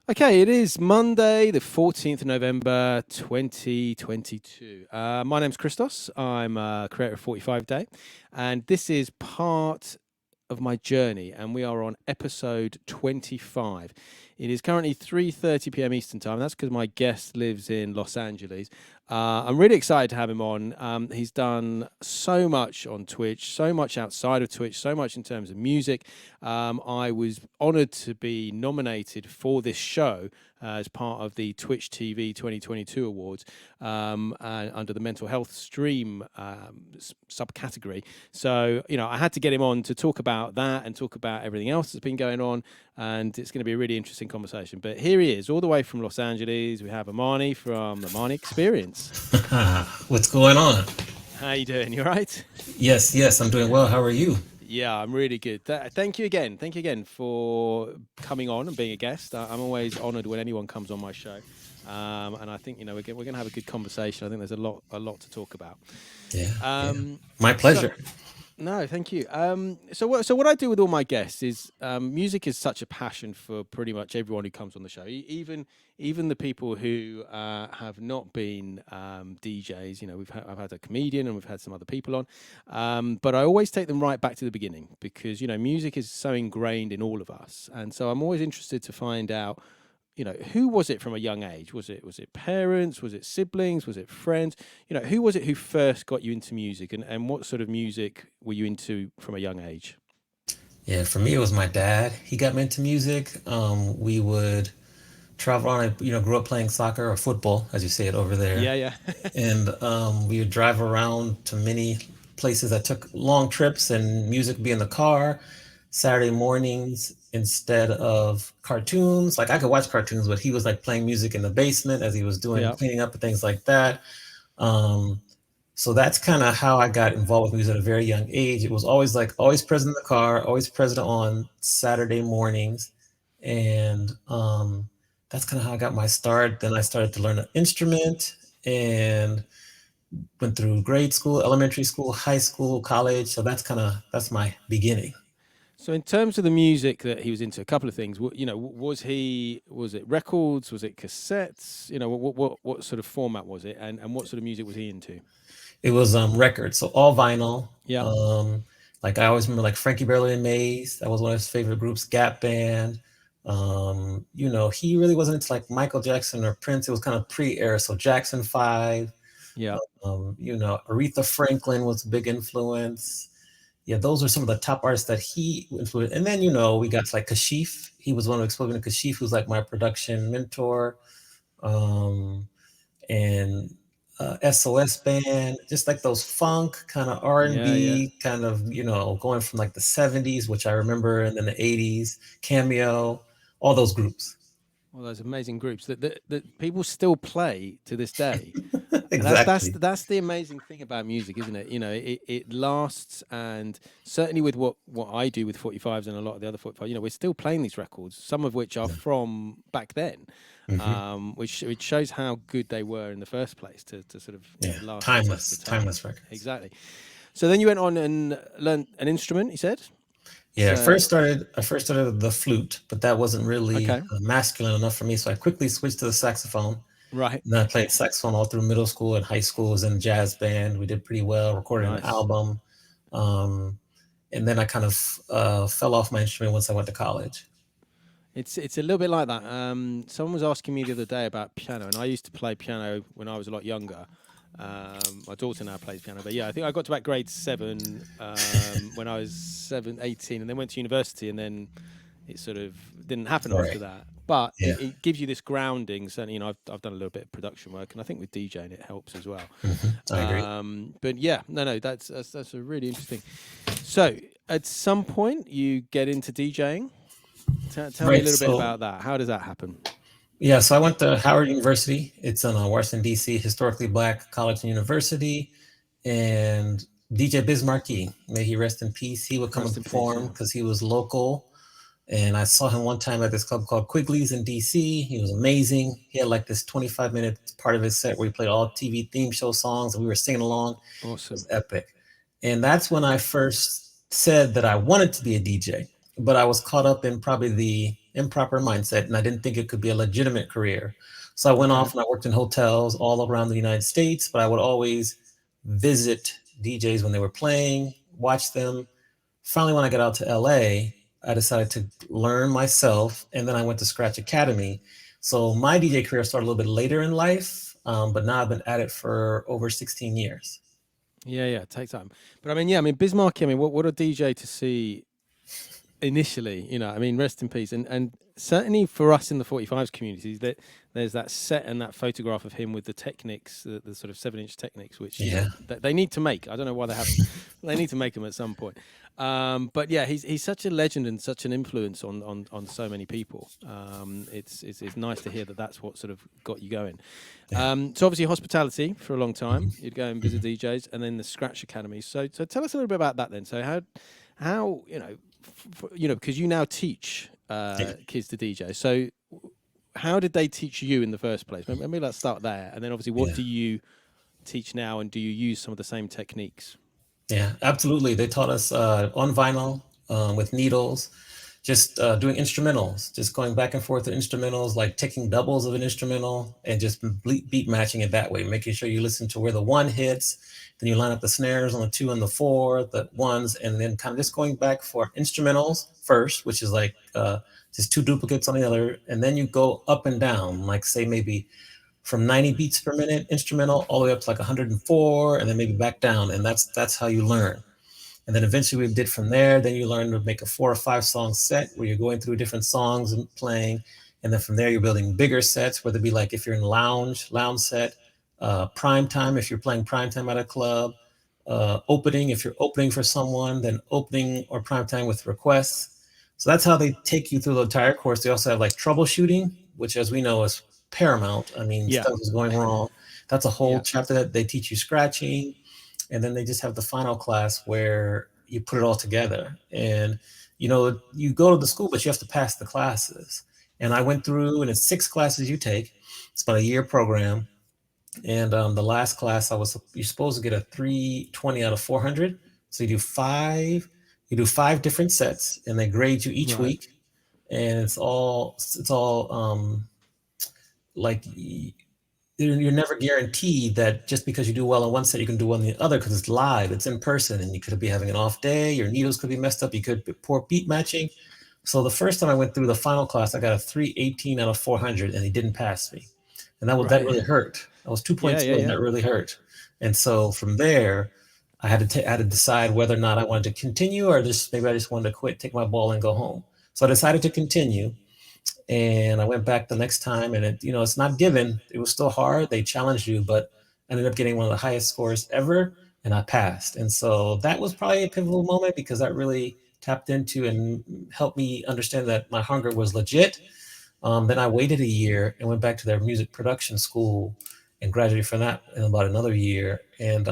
Okay, it is Monday, the 14th of November, 2022. My name's Criztoz. I'm a creator of 45 Day, and this is part of my journey, and we are on episode 25. It is currently 3:30 p.m. Eastern Time. That's because my guest lives in Los Angeles. I'm really excited to have him on. He's done so much on Twitch, so much outside of Twitch, so much in terms of music. I was honored to be nominated for this show as part of the Twitch TV 2022 Awards and under the mental health stream subcategory. So, I had to get him on to talk about that and talk about everything else that's been going on. And it's going to be a really interesting conversation. But here he is, all the way from Los Angeles. We have Amani from Amani Experience. What's going on? How you doing? You all right? Yes, I'm doing well. How are you? Yeah, I'm really good. Thank you again. Thank you again for coming on and being a guest. I'm always honoured when anyone comes on my show, and I think we're going to have a good conversation. I think there's a lot to talk about. Yeah. Um, My so pleasure. no, thank you. So what I do with all my guests is music is such a passion for pretty much everyone who comes on the show, even the people who have not been DJs. I've had a comedian and we've had some other people on, but I always take them right back to the beginning because music is so ingrained in all of us, and so I'm always interested to find out who was it from a young age? Was it parents? Was it siblings? Was it friends? Who was it who first got you into music, and what sort of music were you into from a young age? Yeah, for me, it was my dad. He got me into music. We would travel around. I grew up playing soccer or football, as you say it over there. Yeah, yeah. And we would drive around to many places. I took long trips, and music would be in the car. Saturday mornings, instead of cartoons, like I could watch cartoons, but he was like playing music in the basement as he was doing Yeah. cleaning up and things like that. Um, so that's kind of how I got involved with music at a very young age. It was always present in the car, always present on Saturday mornings, and that's kind of how I got my start. Then I started to learn an instrument and went through grade school, elementary school, high school, college. So that's my beginning. So in terms of the music that he was into, a couple of things. Was it records? Was it cassettes? What sort of format was it, and what sort of music was he into? It was records, so all vinyl. Yeah. Like I always remember like Frankie Beverly and Maze. That was one of his favorite groups. Gap Band. He really wasn't into like Michael Jackson or Prince. It was kind of pre-era. So Jackson Five. Yeah. Aretha Franklin was a big influence. Yeah, those are some of the top artists that he influenced. And then we got to like Kashif. He was one of exposing to Kashif, who's like my production mentor. Um, and SOS band, just like those funk kind of R and Yeah, yeah. B, kind of going from like the '70s, which I remember, and then the '80s, Cameo, all those groups. All those amazing groups that people still play to this day. And Exactly. that's the amazing thing about music, isn't it? It lasts, and certainly with what I do with 45s and a lot of the other 45, we're still playing these records, some of which are Yeah. from back then, Hmm. which shows how good they were in the first place to sort of Yeah, last the test timeless, of time. timeless records. Exactly. So then you went on and learned an instrument. You said Yeah, so. I first started with the flute, but that wasn't really Okay, masculine enough for me, so I quickly switched to the saxophone. right, And then I played saxophone all through middle school and high school. Was in a jazz band. We did pretty well. Recorded an nice. album. Um, and then I kind of fell off my instrument once I went to college. It's a little bit like that. Someone was asking me the other day about piano, and I used to play piano when I was a lot younger. My daughter now plays piano, but yeah, I think I got to about grade seven when I was 18, and then went to university, and then it sort of didn't happen after Right. that. But Yeah. it gives you this grounding. Certainly, I've done a little bit of production work, and I think with DJing it helps as well. I agree. But yeah, no, that's a really interesting. So at some point, you get into DJing. Tell me a Right. little bit So about that. How does that happen? yeah, so I went to Howard University. It's in Washington D.C., historically black college and university, and DJ Bismarcky, may he rest in peace. He would come and Rest in peace. perform Yeah. because he was local. And I saw him one time at this club called Quigley's in DC. He was amazing. He had like this 25-minute part of his set where he played all TV theme show songs and we were singing along. It was Awesome. epic. And that's when I first said that I wanted to be a DJ, but I was caught up in probably the improper mindset, and I didn't think it could be a legitimate career. So I went Okay. off and I worked in hotels all around the United States, but I would always visit DJs when they were playing, watch them. Finally, when I got out to LA, I decided to learn myself, and then I went to Scratch Academy. So my DJ career started a little bit later in life, but now I've been at it for over 16 years. Yeah, yeah, it takes time. But I mean, yeah, I mean, Bismarck, I mean, what a DJ to see initially, I mean, rest in peace. And certainly for us in the 45s communities, that there's that set and that photograph of him with the Technics, the sort of 7-inch Technics, which, Yeah, that they need to make. I don't know why they haven't. They need to make them at some point. But yeah, he's such a legend and such an influence on so many people. It's nice to hear that that's what sort of got you going. yeah. So obviously hospitality for a long Hmm. time. You'd go and visit Hmm. DJs, and then the Scratch Academy. So tell us a little bit about that then. So how because you now teach Yeah, kids to DJ. So how did they teach you in the first place? Maybe let's start there, and then obviously what yeah. do you teach now, and do you use some of the same techniques? Yeah, absolutely. They taught us on vinyl with needles, just doing instrumentals, just going back and forth with instrumentals, like taking doubles of an instrumental and just beat matching it that way, making sure you listen to where the one hits, then you line up the snares on the two and the four, the ones, and then kind of just going back for instrumentals first, which is like just two duplicates on the other, and then you go up and down, like say maybe from 90 beats per minute instrumental all the way up to like 104 and then maybe back down, and that's how you learn. And then eventually we did from there. Then you learn to make a 4 or 5 song set where you're going through different songs and playing. And then from there you're building bigger sets, whether it be like if you're in lounge set, prime time if you're playing prime time at a club, opening if you're opening for someone, then opening or prime time with requests. So that's how they take you through the entire course. They also have like troubleshooting, which as we know is paramount. I mean, Yeah, stuff is going wrong. That's a whole yeah, chapter that they teach you scratching, and then they just have the final class where you put it all together. And you go to the school, but you have to pass the classes. And I went through, and it's 6 classes you take. It's about a year program. And the last class, you're supposed to get a 320 out of 400. So you do five different sets, and they grade you each right, week. And it's all like you're never guaranteed that just because you do well in one set, you can do well in the other because it's live, it's in person, and you could be having an off day. Your needles could be messed up. You could be poor beat matching. So the first time I went through the final class, I got a 318 out of 400, and he didn't pass me, and that right. really hurt. I was two Yeah, points yeah, away, and yeah. that really hurt. And so from there, I had to decide whether or not I wanted to continue or just maybe I just wanted to quit, take my ball, and go home. So I decided to continue, and I went back the next time, and it's not given. It was still hard. They challenged you, but I ended up getting one of the highest scores ever, and I passed. And so that was probably a pivotal moment because that really tapped into and helped me understand that my hunger was legit. Then I waited a year and went back to their music production school and graduated from that in about another year. And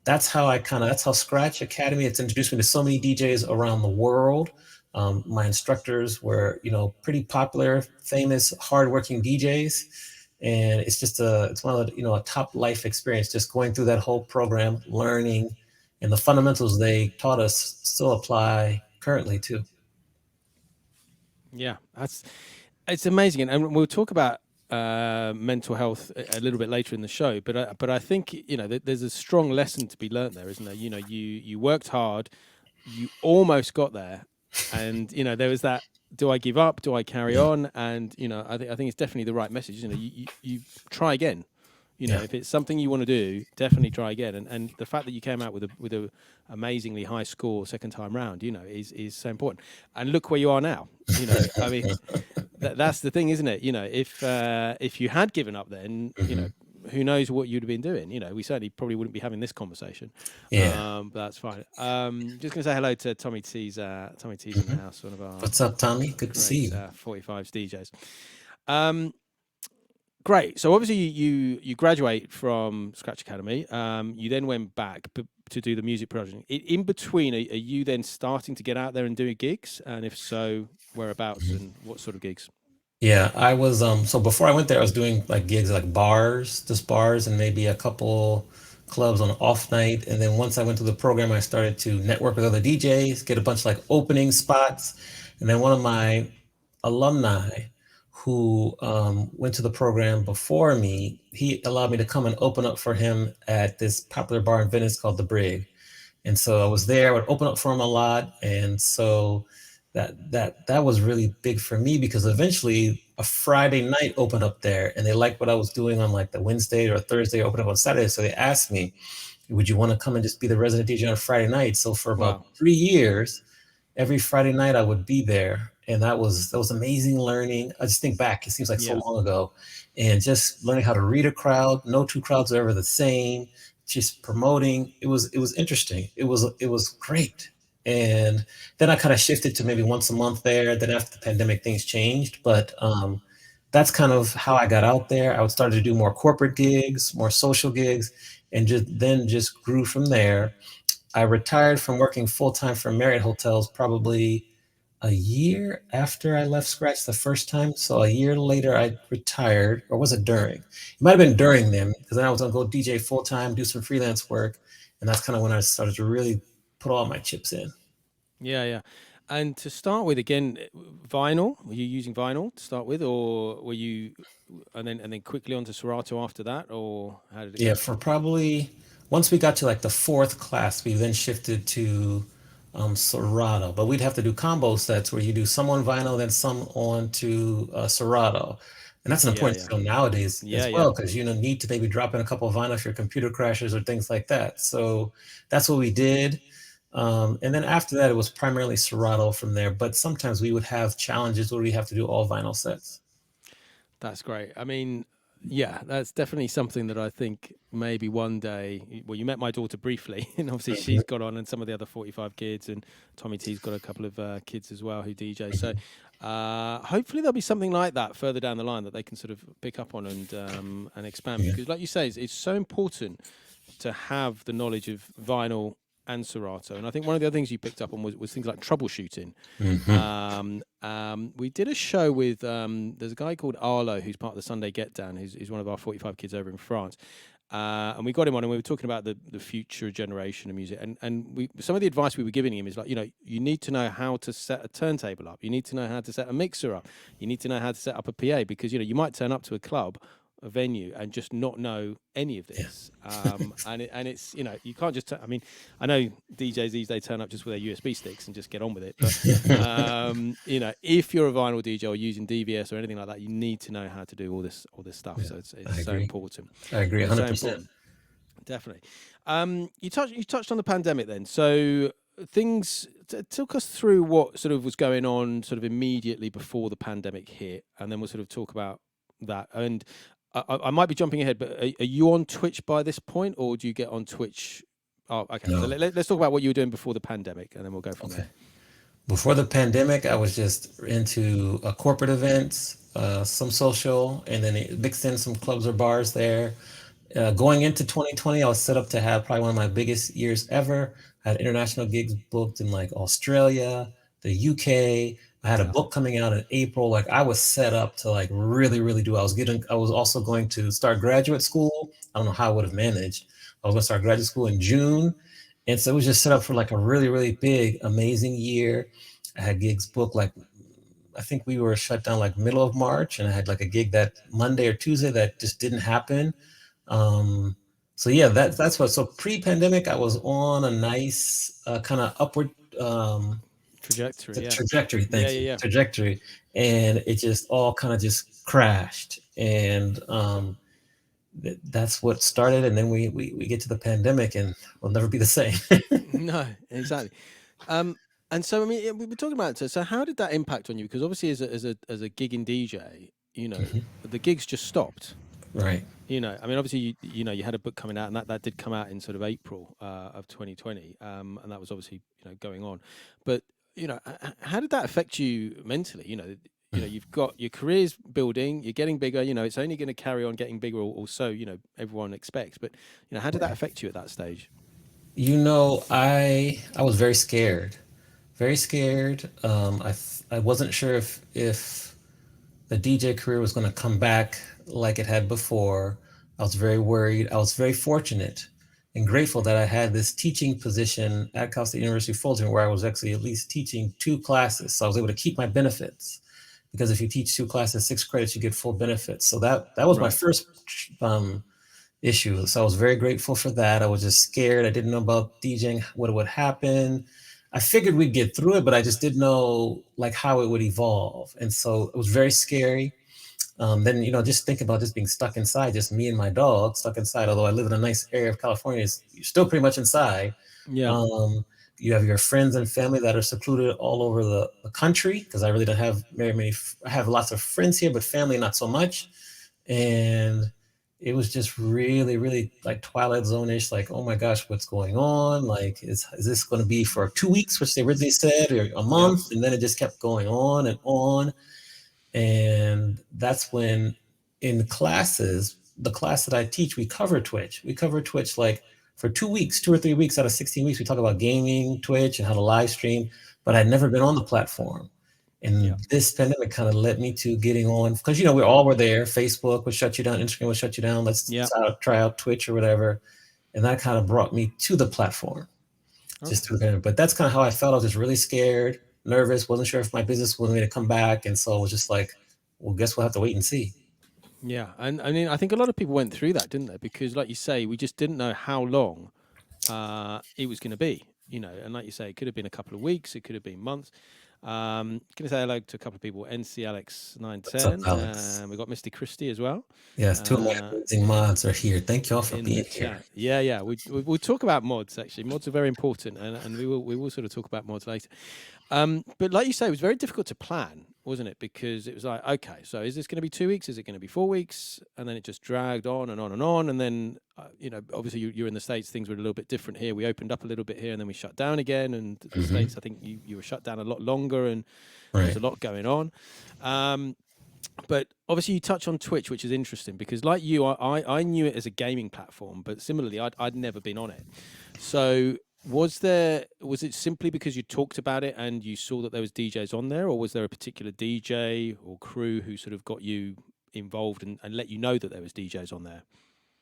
that's how Scratch Academy, it's introduced me to so many DJs around the world. My instructors were, pretty popular, famous, hardworking DJs. And it's one of the, a top life experience, just going through that whole program, learning, and the fundamentals they taught us still apply currently too. Yeah, it's amazing, and we'll talk about mental health a little bit later in the show. But I think there's a strong lesson to be learnt there, isn't there? You worked hard, you almost got there, and there was that. Do I give up? Do I carry Yeah, on? And I think it's definitely the right message. You try again. yeah, If it's something you want to do, definitely try again. And the fact that you came out with a amazingly high score second time round, is so important. And look where you are now. I mean, that's the thing, isn't it? If you had given up, then hmm, who knows what you'd have been doing? We certainly probably wouldn't be having this conversation. yeah. But that's fine. Just gonna say hello to Tommy T's. Tommy T's in the Hmm. house, one of our What's up, Tommy? Good to see great you. 45s DJs. Um, Great. So obviously you graduate from Scratch Academy. You then went back to do the music production. In between, are you then starting to get out there and doing gigs? And if so, whereabouts Mhm. and what sort of gigs? Yeah, I was so before I went there, I was doing like gigs like bars, just bars and maybe a couple clubs on off night. And then once I went to the program, I started to network with other DJs, get a bunch of like opening spots. And then one of my alumni who went to the program before me. He allowed me to come and open up for him at this popular bar in Venice called the Brig. And so I was there. I would open up for him a lot, and so that was really big for me because eventually a Friday night opened up there, and they liked what I was doing on like the Wednesday or Thursday. Opened up on Saturday, so they asked me, "Would you want to come and just be the resident DJ on a Friday night?" So for about Wow. 3 years, every Friday night I would be there, and that was amazing learning. I just think back; it seems like so Yeah. long ago, and just learning how to read a crowd. No two crowds are ever the same. Just promoting. It was interesting. It was great. And then I kind of shifted to maybe once a month there. Then after the pandemic, things changed, but that's kind of how I got out there. I would start to do more corporate gigs, more social gigs, and just grew from there. I retired from working full time for Marriott Hotels probably a year after I left Scratch the first time. So a year later, I retired, or was it during? It might have been during then, because then I was gonna go DJ full time, do some freelance work, and that's kind of when I started to really put all my chips in. Yeah, yeah. And to start with, again, vinyl. Were you using vinyl to start with, or were you, and then quickly onto Serato after that, or how did it Yeah, go? for probably once we got to like the fourth class, we then shifted to Serato. But we'd have to do combo sets where you do some on vinyl, then some on to Serato. And that's an Yeah, important yeah, skill nowadays yeah, as yeah. well, because you know need to maybe drop in a couple of vinyl if your computer crashes or things like that. So that's what we did. And then after that, it was primarily Serato from there. But sometimes we would have challenges where we have to do all vinyl sets. That's great. I mean, yeah, that's definitely something that I think maybe one day. Well, you met my daughter briefly, and obviously Mhm, she's got on, and some of the other 45 kids, and Tommy T's got a couple of kids as well who DJ. So mhm. hopefully there'll be something like that further down the line that they can sort of pick up on and expand Yeah, because, like you say, it's so important to have the knowledge of vinyl and Serato. And I think one of the other things you picked up on was things like troubleshooting. hmm, We did a show with there's a guy called Arlo who's part of the Sunday Get Down. Who's one of our 45 kids over in France. And we got him on, and we were talking about the future generation of music. And some of the advice we were giving him is like, you need to know how to set a turntable up. You need to know how to set a mixer up. You need to know how to set up a PA because you might turn up to a club, a venue, and just not know any of yeah. this. And it's you can't just. I mean, I know DJs these days turn up just with their USB sticks and just get on with it, but if you're a vinyl DJ or using DVS or anything like that, you need to know how to do all this stuff. Yeah, So it's I so agree. important. I agree It's so 100%. important. Definitely. You touched on the pandemic then. So things took us through what sort of was going on sort of immediately before the pandemic hit, and then we'll sort of talk about that. And I might be jumping ahead, but are you on Twitch by this point, or do you get on Twitch? Oh, okay. So No. let's talk about what you were doing before the pandemic, and then we'll go from Okay. there. Before the pandemic, I was just into corporate events, some social, and then it mixed in some clubs or bars there. Going into 2020, I was set up to have probably one of my biggest years ever. I had international gigs booked in like Australia, the UK. I had a Yeah. book coming out in April. Like I was set up to like really, really do. I was also going to start graduate school. I don't know how I would have managed. I was going to start graduate school in June. And so it was just set up for like a really, really big, amazing year. I had gigs booked like I think we were shut down like middle of March, and I had like a gig that Monday or Tuesday that just didn't happen. Um, so yeah, that's what. So pre-pandemic, I was on a nice kind of upward Trajectory. Yeah. trajectory. Yeah. Thank Yeah. you, Yeah. trajectory, and it just all kind of just crashed, and that's what started. And then we get to the pandemic, and we'll never be the same. No, exactly. Um, and so I mean, we were talking about it. So how did that impact on you? Because obviously, as a gigging DJ, Mhm. the gigs just stopped. Right. I mean, obviously, you had a book coming out, and that did come out in sort of April of 2020, and that was obviously going on. But how did that affect you mentally? You've got your career's building, you're getting bigger. It's only going to carry on getting bigger, or so everyone expects. But how did that Right. affect you at that stage? I was very scared, very scared. I wasn't sure if the DJ career was going to come back like it had before. I was very worried. I was very fortunate and grateful that I had this teaching position at Cal State University Fulton, where I was actually at least teaching two classes, so I was able to keep my benefits because if you teach two classes, 6 credits, you get full benefits. So that was my Right. first issue. So I was very grateful for that. I was just scared. I didn't know about DJing, what would happen. I figured we'd get through it, but I just didn't know like how it would evolve. And so it was very scary. Then, just think about just being stuck inside, just me and my dog stuck inside. Although I live in a nice area of California, you're still pretty much inside. Yeah. Um, you have your friends and family that are secluded all over the country, because I really don't have very many. I have lots of friends here, but family not so much. And it was just really, really like Twilight Zone-ish. Like, oh my gosh, what's going on? Like, is this going to be for 2 weeks, which they originally said, or a Yeah. month? And then it just kept going on and on. And that's when in classes, the class that I teach, we cover Twitch. We cover Twitch like for 2 weeks, 2 or 3 weeks out of 16 weeks. We talk about gaming, Twitch, and how to live stream, but I'd never been on the platform. Yeah. And this pandemic kind of led me to getting on, because we all were there. Facebook would shut you down, Instagram would shut you down. Let's Yeah. try out Twitch or whatever. And that kind of brought me to the platform just Okay. through there. But that's kind of how I felt. I was just really scared, nervous, wasn't sure if my business was going to come back. And so it was just like, well, guess we'll have to wait and see. Yeah. And I mean, I think a lot of people went through that, didn't they? Because, like you say, we just didn't know how long it was going to be. And like you say, it could have been a couple of weeks, it could have been months. Gonna say hello to a couple of people. NC Alex What's up, 910, Alex? and we got Misty Christie as well. Yes, two of my Uh, amazing mods are here. Thank you all for in the being here. chat. Yeah, yeah. We'll talk about mods actually. Mods are very important, and we will sort of talk about mods later. But like you say, it was very difficult to plan, wasn't it? Because it was like, okay, so is this going to be 2 weeks? Is it going to be 4 weeks? And then it just dragged on and on and on. And then, obviously you're in the States, things were a little bit different here. We opened up a little bit here and then we shut down again. And the Hmm. States, I think you were shut down a lot longer and there was Right. a lot going on. But obviously you touch on Twitch, which is interesting because like you, I knew it as a gaming platform, but similarly, I'd never been on it. So was it simply because you talked about it and you saw that there was DJs on there, or was there a particular DJ or crew who sort of got you involved and let you know that there was DJs on there?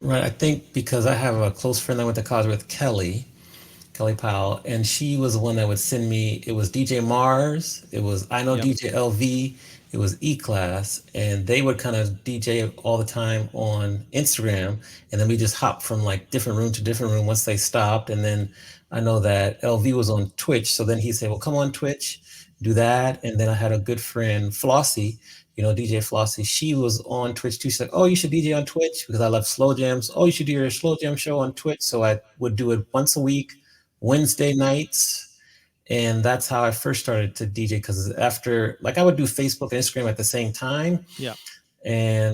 Right. I think because I have a close friend I went to college with, Kelly Powell, and she was the one that would send me. It was DJ Mars, it was I know Yep. DJ LV, it was E Class, and they would kind of DJ all the time on Instagram, and then we just hopped from like different room to different room once they stopped, and then I know that LV was on Twitch, so then he said, "Well, come on Twitch, do that," and then I had a good friend Flossie. DJ Flossie, she was on Twitch too. She said, "Oh, you should DJ on Twitch because I love slow jams. Oh, you should do your slow jam show on Twitch." So I would do it once a week, Wednesday nights. And that's how I first started to DJ, because after, like, I would do Facebook and Instagram at the same time. Yeah.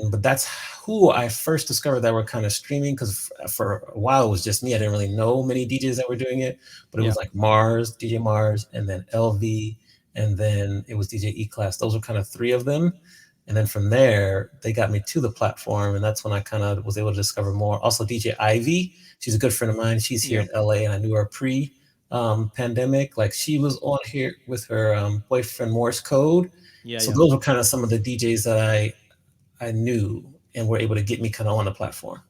But that's who I first discovered that were kind of streaming, because for a while it was just me. I didn't really know many DJs that were doing it, but it Yeah. was like Mars, DJ Mars, and then LV, and then it was DJ E Class. Those were kind of three of them. And then from there, they got me to the platform, and that's when I kind of was able to discover more. Also, DJ Ivy, she's a good friend of mine. She's here Yeah. in LA, and I knew her pre pandemic. Like, she was on here with her boyfriend Morse Code. Yeah. So Yeah. those were kind of some of the DJs that I knew and were able to get me kind of on the platform.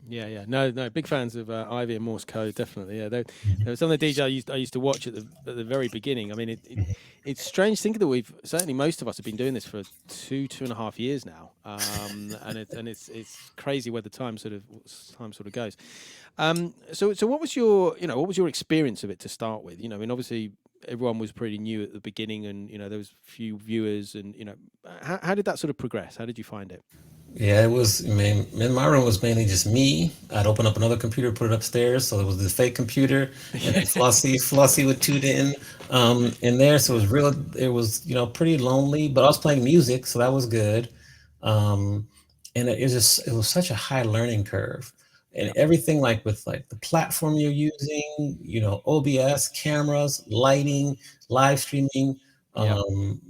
Yeah, yeah, no, no, big fans of Ivy and Morse Code, definitely. Yeah, Mhm. there was some of the DJ I used to watch at the very beginning. I mean, Mhm. it's strange thinking that we've certainly most of us have been doing this for 2.5 years now, and it's crazy where the time sort of goes. So what was your experience of it to start with? I mean, obviously everyone was pretty new at the beginning, and there was few viewers, and how did that sort of progress? How did you find it? Yeah, it was. I mean, in my room was mainly just me. I'd open up another computer, put it upstairs, so it was the fake computer, and then Flossie would tune in there. So it was real. It was pretty lonely, but I was playing music, so that was good. Um, and it was such a high learning curve, and Yeah, everything, like with like the platform you're using, OBS, cameras, lighting, live streaming, yeah,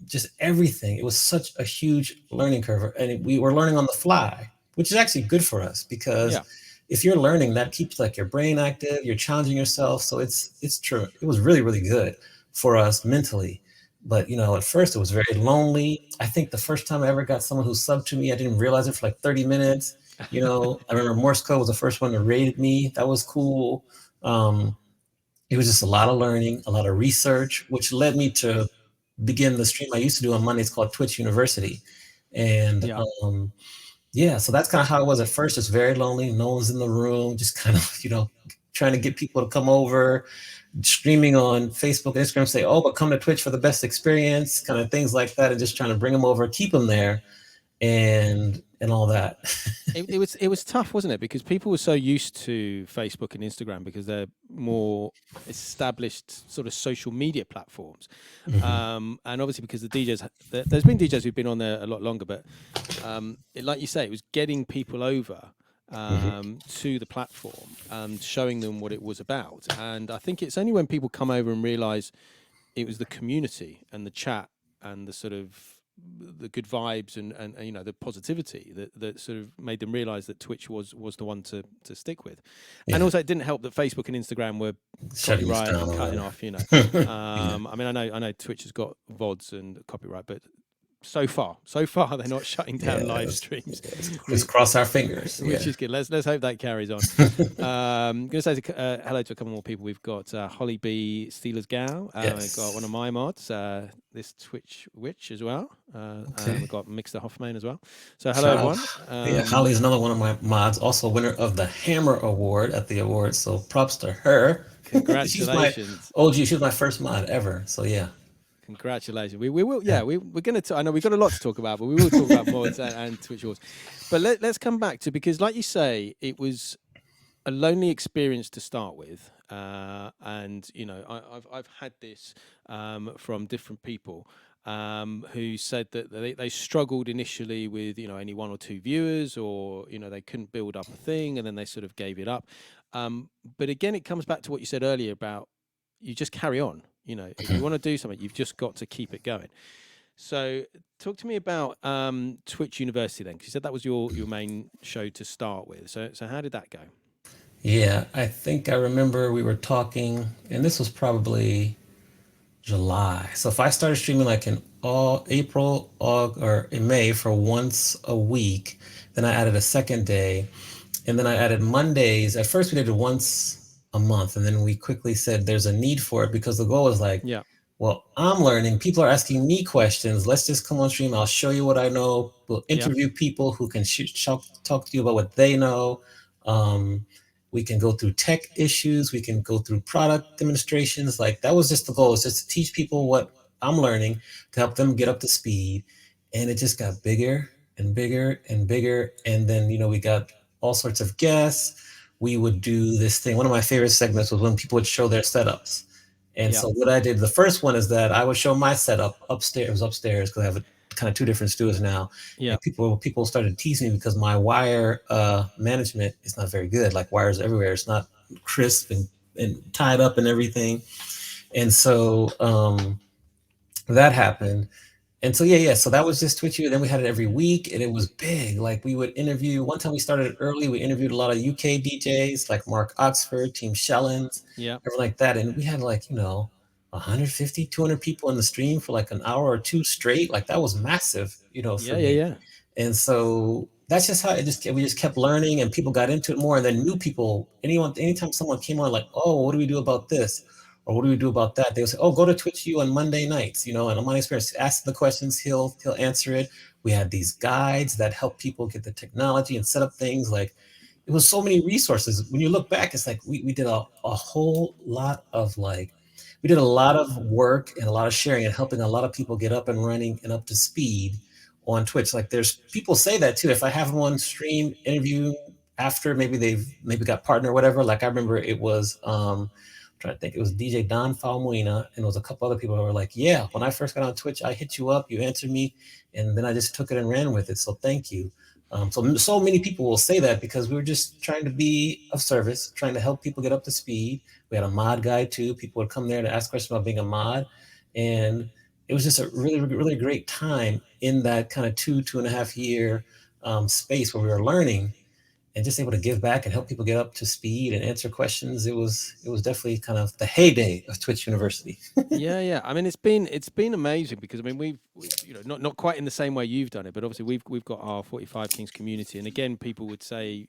just everything. It was such a huge learning curve, and we were learning on the fly, which is actually good for us, because yeah, if you're learning, that keeps like your brain active, you're challenging yourself. So it's true. It was really, really good for us mentally. But at first it was very lonely. I think the first time I ever got someone who subbed to me, I didn't realize it for like 30 minutes. I remember Morse Code was the first one that rated me. That was cool. Um, it was just a lot of learning, a lot of research, which led me to begin the stream I used to do on Mondays called Twitch University. And Yeah. yeah, so that's kind of how it was at first. It's very lonely. No one's in the room, just kind of, trying to get people to come over, streaming on Facebook and Instagram, say, oh, but come to Twitch for the best experience, kind of things like that, and just trying to bring them over, keep them there, and all that. It was tough, wasn't it? Because people were so used to Facebook and Instagram because they're more established sort of social media platforms, Hmm. and obviously because the DJs, there's been DJs who've been on there a lot longer, but like you say, it was getting people over Hmm. to the platform and showing them what it was about. And I think it's only when people come over and realise it was the community and the chat and the sort of the good vibes and the positivity that sort of made them realize that Twitch was the one to stick with. And Yeah, also it didn't help that Facebook and Instagram were shutting us copyright down and or cutting whatever. off. Yeah. I mean, I know Twitch has got VODs and copyright, but so far they're not shutting down Yeah, live streams, let's cross our fingers. which Yeah. is good. Let's hope that carries on. Going to say hello to a couple more people. We've got Holly B. Steelers Gal. We've got one of Yes. my mods, this Twitch Witch as well. We've Okay. got Mixer Hoffman as well. So hello, Shout out. everyone. Yeah, Holly is another one of my mods, also winner of the Hammer Award at the awards. So props to her. She's my Congratulations. OG. She was my first mod ever. So yeah. Congratulations. We will, Yeah. yeah, we're going to, I know we've got a lot to talk about, but we will talk about mods and Twitch Wars. But let's come back to, because like you say, it was a lonely experience to start with, and I've had this from different people who said that they struggled initially with only one or two viewers, or they couldn't build up a thing, and then they sort of gave it up. But again, it comes back to what you said earlier about you just carry on. If you Mhm. want to do something, you've just got to keep it going. So, talk to me about Twitch University then, because you said that was your main show to start with. So how did that go? Yeah, I think I remember we were talking, and this was probably July. So if I started streaming like in all April, or in May for once a week, then I added a second day, and then I added Mondays. At first we did it once a month, and then we quickly said there's a need for it because the goal was like, Yeah, well, I'm learning. People are asking me questions. Let's just come on stream. I'll show you what I know. We'll yeah, interview people who can talk to you about what they know. Um, we can go through tech issues. We can go through product demonstrations. Like that was just the goal, is just to teach people what I'm learning to help them get up to speed. And it just got bigger and bigger and bigger. And then, we got all sorts of guests. We would do this thing. One of my favorite segments was when people would show their setups. And yeah, so what I did, the first one is that I would show my setup upstairs. It was upstairs because I have kind of two different studios now. yeah, And people started teasing me because my wire management is not very good. Like wires everywhere. It's not crisp and tied up and everything. And so that happened. And so yeah. So that was just Twitch U. Then we had it every week, and it was big. Like we would interview. One time we started it early. We interviewed a lot of UK DJs like Mark Oxford, Team Shellens, yeah, everything like that. And we had like 150, 200 people in the stream for like an hour or two straight. Like that was massive, for yeah, yeah, me. yeah, And so that's just how we just kept learning, and people got into it more, and then new people, anytime someone came on like, oh, what do we do about this, or what do we do about that, they would say, oh, go to Twitch U on Monday nights, and Amani Experience, ask the questions, he'll answer it. We had these guides that help people get the technology and set up things. Like it was so many resources. When you look back, it's like we did a whole lot of like, we did a lot of work and a lot of sharing and helping a lot of people get up and running and up to speed on Twitch. Like there's people say that too. If I have them on stream interview after, maybe they've maybe got partner or whatever. Like I remember it was I'm trying to think, it was DJ Don Falmuina, and it was a couple other people who were like, yeah, when I first got on Twitch, I hit you up, you answered me, and then I just took it and ran with it. So thank you. So many people will say that because we were just trying to be of service, trying to help people get up to speed. We had a mod guide too. People would come there to ask questions about being a mod, and it was just a really, really great time in that kind of 2.5 year space where we were learning and just able to give back and help people get up to speed and answer questions. It was definitely kind of the heyday of Twitch University. yeah, yeah. I mean, it's been amazing because I mean we not quite in the same way you've done it, but obviously we've got our 45 Kings community, and again, people would say,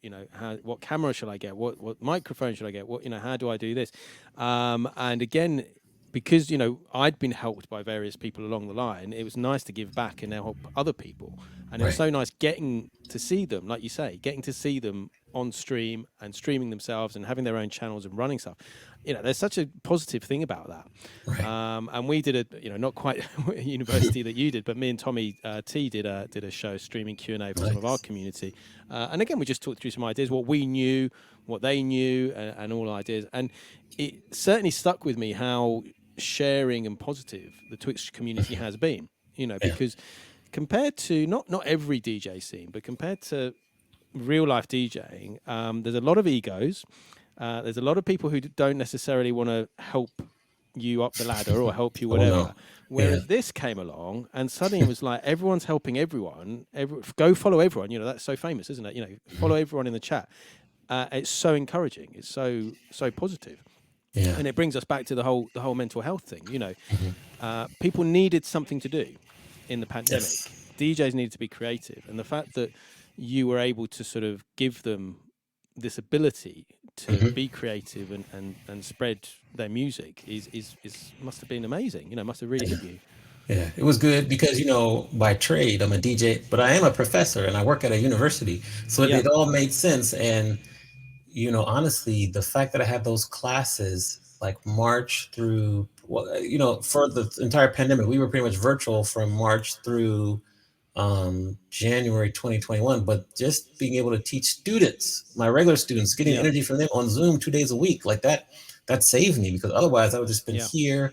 what camera should I get, what microphone should I get, how do I do this, and again. because I'd been helped by various people along the line, it was nice to give back and help other people. And it was Right. so nice getting to see them, like you say, getting to see them on stream and streaming themselves and having their own channels and running stuff. There's such a positive thing about that. Right. And we did not quite a university that you did, but me and Tommy T did a show streaming Q&A for some of our Nice. community. And again, we just talked through some ideas, what we knew, what they knew, and all ideas. And it certainly stuck with me how sharing and positive the Twitch community has been. Yeah. Because compared to not every DJ scene, but compared to real life DJing, there's a lot of egos. There's a lot of people who don't necessarily want to help you up the ladder or help you Oh no. whatever. Yeah. Whereas this came along and suddenly it was like everyone's helping everyone. Go follow everyone. That's so famous, isn't it? Follow everyone in the chat. It's so encouraging. It's so positive. Yeah. And it brings us back to the whole mental health thing. Mhm. People needed something to do in the Yes. pandemic. DJs needed to be creative, and the fact that you were able to sort of give them this ability to Mhm. be creative and spread their music is must have been amazing. Must have really Yeah. hit you. Yeah, it was good because, by trade, I'm a DJ, but I am a professor and I work at a university. So Yeah, it all made sense. And, honestly, the fact that I had those classes like March through, well, for the entire pandemic, we were pretty much virtual from March through January 2021, but just being able to teach students, my regular students, getting yeah, energy from them on Zoom 2 days a week, like that saved me because otherwise I would just been yeah, here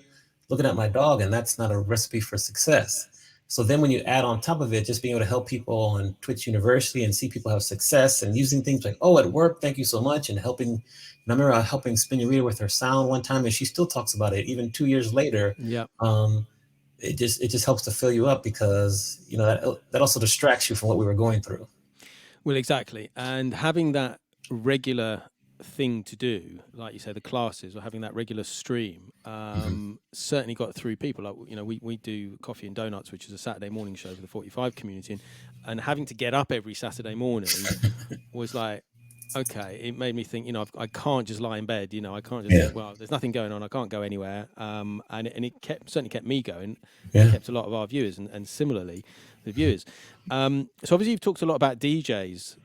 looking at my dog, and that's not a recipe for success. So then when you add on top of it, just being able to help people on Twitch University and see people have success and using things like, oh, at work, thank you so much, and helping. And I remember helping Spinurita with her sound one time, and she still talks about it even 2 years later. yeah. Um, it just helps to fill you up because that also distracts you from what we were going through. Well, exactly. And having that regular thing to do, like you say, the classes or having that regular stream, Hmm. certainly got through people. Like, we do Coffee and Donuts, which is a Saturday morning show for the 45 community. And having to get up every Saturday morning was like, okay, it made me think, I can't just lie in bed, I can't just Yeah, think, well, there's nothing going on. I can't go anywhere. And it certainly kept me going and yeah. kept a lot of our viewers and similarly the viewers. So obviously you've talked a lot about DJs,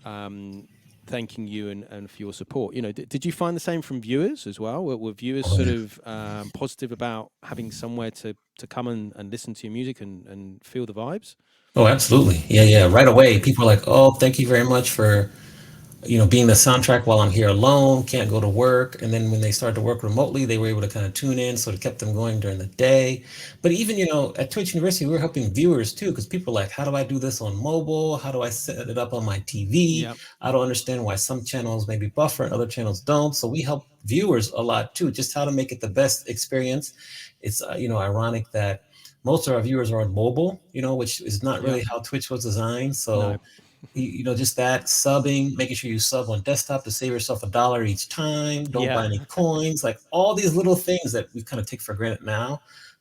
thanking you and for your support. Did you find the same from viewers as well? Were viewers Oh sort yeah. of positive about having somewhere to come and listen to your music and feel the vibes? Oh, absolutely. Yeah, yeah. Right away, people are like, "Oh, thank you very much for being the soundtrack while I'm here alone, can't go to work." And then when they started to work remotely, they were able to kind of tune in, so it kept them going during the day. But even, at Twitch University, we were helping viewers too, because people are like, how do I do this on mobile? How do I set it up on my TV? Yeah, I don't understand why some channels maybe buffer and other channels don't. So we help viewers a lot too, just how to make it the best experience. It's, ironic that most of our viewers are on mobile, which is not yeah, really how Twitch was designed. no, So just that subbing, making sure you sub on desktop to save yourself $1 each time. Don't buy yeah, any coins, like all these little things that we kind of take for granted now.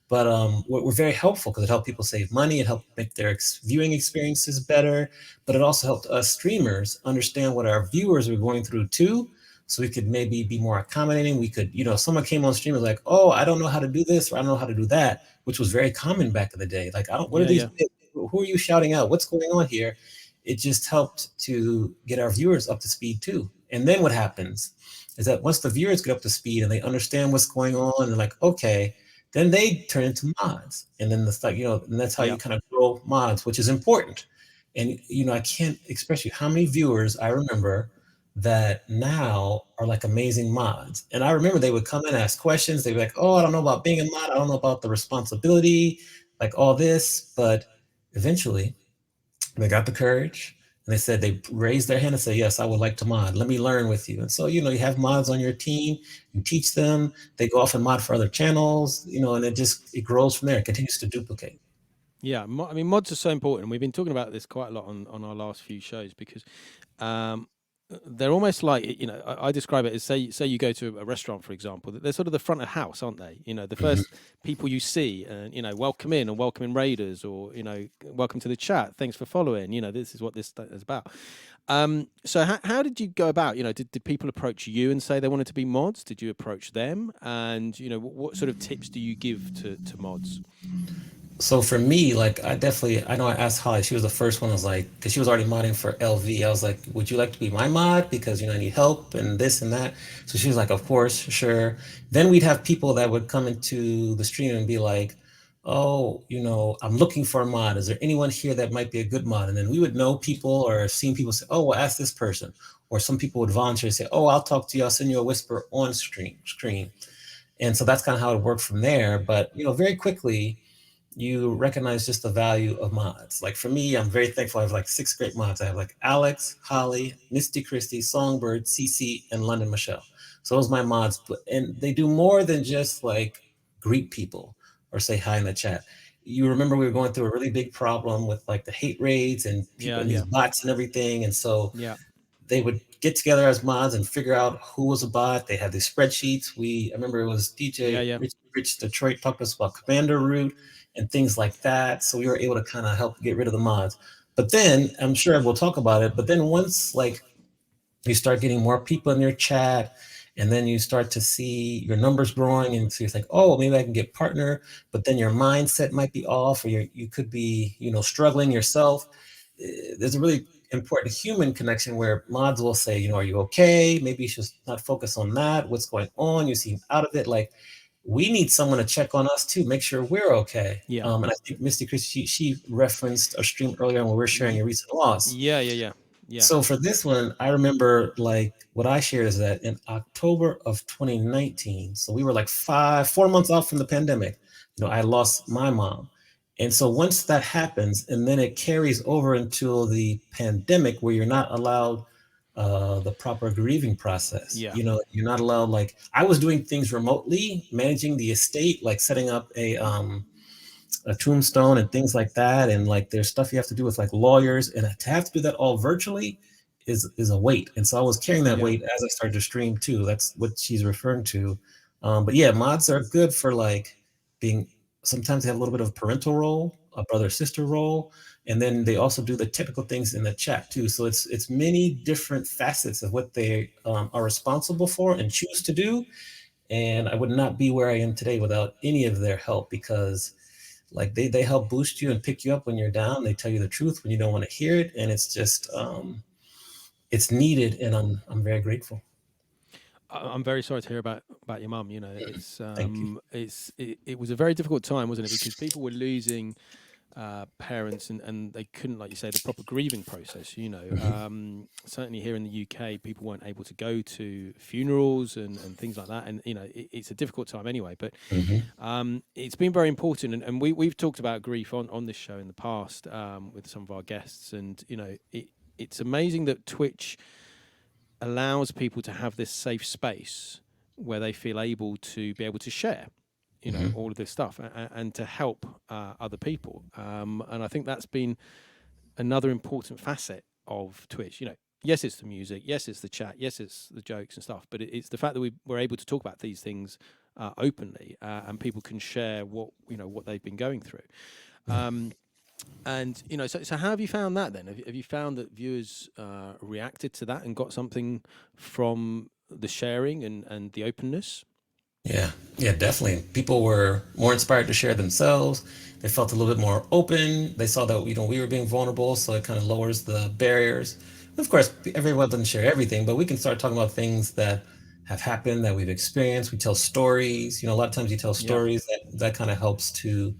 But we're very helpful because it helped people save money. It helped make their viewing experiences better. But it also helped us streamers understand what our viewers were going through too. So we could maybe be more accommodating. We could, someone came on stream and was like, oh, I don't know how to do this or I don't know how to do that, which was very common back in the day. Like, I don't, what are yeah, these? yeah, Who are you shouting out? What's going on here? It just helped to get our viewers up to speed too. And then what happens is that once the viewers get up to speed and they understand what's going on, and they're like, okay, then they turn into mods. And then the like, and that's how yeah, you kind of grow mods, which is important. And I can't express you how many viewers I remember that now are like amazing mods. And I remember they would come in and ask questions. They'd be like, oh, I don't know about being a mod. I don't know about the responsibility, like all this. But eventually they got the courage and they said they raised their hand and said, yes, I would like to mod. Let me learn with you. And so, you have mods on your team, you teach them, they go off and mod for other channels, and it grows from there. It continues to duplicate. yeah. I mean, mods are so important. We've been talking about this quite a lot on our last few shows because they're almost like, I describe it as, say you go to a restaurant, for example, that they're sort of the front of house, aren't they? The Mhm. first people you see, and welcome in, and welcome in raiders, or welcome to the chat, thanks for following, this is what this is about. So how did you go about, did people approach you and say they wanted to be mods? Did you approach them? And what sort of tips do you give to mods? So for me, like I know I asked Holly, she was the first one. I was like, because she was already modding for LV. I was like, would you like to be my mod? Because, I need help and this and that. So she was like, of course, sure. Then we'd have people that would come into the stream and be like, oh, I'm looking for a mod. Is there anyone here that might be a good mod? And then we would know people or seen people say, oh, well, ask this person. Or some people would volunteer and say, oh, I'll talk to you. I'll send you a whisper on screen. And so that's kind of how it worked from there. But, very quickly, you recognize just the value of mods. Like for me, I'm very thankful. I have like 6 great mods. I have like Alex, Holly, Misty Christie, Songbird, CC, and London Michelle. So those are my mods, and they do more than just like greet people or say hi in the chat. You remember we were going through a really big problem with like the hate raids and people Yeah, and these yeah, bots and everything. And so yeah, they would get together as mods and figure out who was a bot. They had these spreadsheets. I remember it was yeah, DJ yeah, Rich Detroit talked to us about Commander Root and things like that. So we were able to kind of help get rid of the mods. But then I'm sure we'll talk about it. But then once like you start getting more people in your chat, and then you start to see your numbers growing, and so it's like, oh, maybe I can get partner, but then your mindset might be off, or you could be struggling yourself. There's a really important human connection where mods will say, are you okay? Maybe you should not focus on that. What's going on? You seem out of it. Like, we need someone to check on us too, make sure we're okay. yeah. And I think Misty Chris, she referenced a stream earlier when we were sharing a recent loss. Yeah, yeah, yeah, yeah, So for this one, I remember like what I shared is that in October of 2019, so we were like 4 months off from the pandemic, I lost my mom. And so once that happens, and then it carries over until the pandemic where you're not allowed the proper grieving process. yeah, You're not allowed, like I was doing things remotely, managing the estate, like setting up a tombstone and things like that, and like there's stuff you have to do with like lawyers, and to have to do that all virtually is a weight. And so I was carrying that yeah, weight as I started to stream too. That's what she's referring to. But yeah, mods are good for like being, sometimes they have a little bit of parental role, a brother sister role, and then they also do the technical things in the chat too. So it's many different facets of what they are responsible for and choose to do. And I would not be where I am today without any of their help, because like they help boost you and pick you up when you're down. They tell you the truth when you don't want to hear it, and it's just it's needed, and I'm very grateful. I'm very sorry to hear about your mum. Thank you. It was a very difficult time, wasn't it? Because people were losing parents, and they couldn't, like you say, the proper grieving process. Hmm. Certainly here in the UK, people weren't able to go to funerals and things like that, and it's a difficult time anyway. But Hmm. it's been very important, and we've talked about grief on this show in the past with some of our guests, and it's amazing that Twitch allows people to have this safe space where they feel able to be able to share Hmm. all of this stuff, and to help other people, and I think that's been another important facet of Twitch. Yes, it's the music, yes, it's the chat, yes, it's the jokes and stuff, but it's the fact that we're able to talk about these things openly, and people can share what they've been going through. um, and so how have you found that then? Have you found that viewers reacted to that and got something from the sharing and the openness? Yeah, yeah, definitely. People were more inspired to share themselves. They felt a little bit more open. They saw that we were being vulnerable, so it kind of lowers the barriers. Of course, everyone doesn't share everything, but we can start talking about things that have happened that we've experienced. We tell stories. A lot of times you tell Yeah, stories that kind of helps to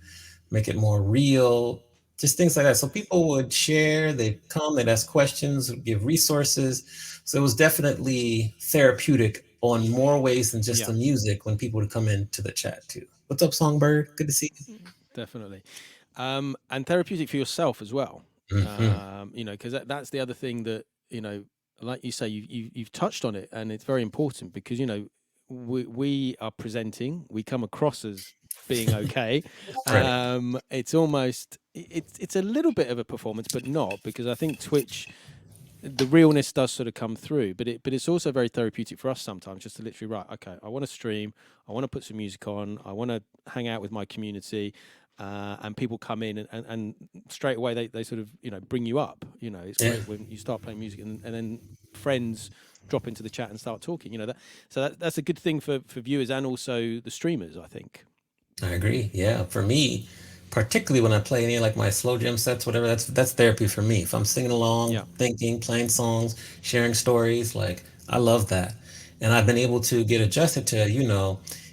make it more real, just things like that. So people would share, they'd come, they'd ask questions, give resources. So it was definitely therapeutic on more ways than just yeah, the music when people would come into the chat too. What's up, Songbird? Good to see definitely. And therapeutic for yourself as well. you. Hmm. Because that's the other thing that like you say, you've touched on it, and it's very important because we are presenting, we come across as being okay. Right. It's almost it's a little bit of a performance, but not, because I think Twitch the realness does sort of come through, but it's also very therapeutic for us sometimes just to literally, right, okay, I want to stream, I want to put some music on, I want to hang out with my community, and people come in and straight away they sort of bring you up. It's Yeah, great when you start playing music and then friends drop into the chat and start talking. That's a good thing for viewers and also the streamers, I think. I agree. Yeah, for me, particularly when I play any like my slow jam sets, whatever, that's therapy for me. If I'm singing along, Yeah, thinking, playing songs, sharing stories, like I love that. And I've been able to get adjusted to,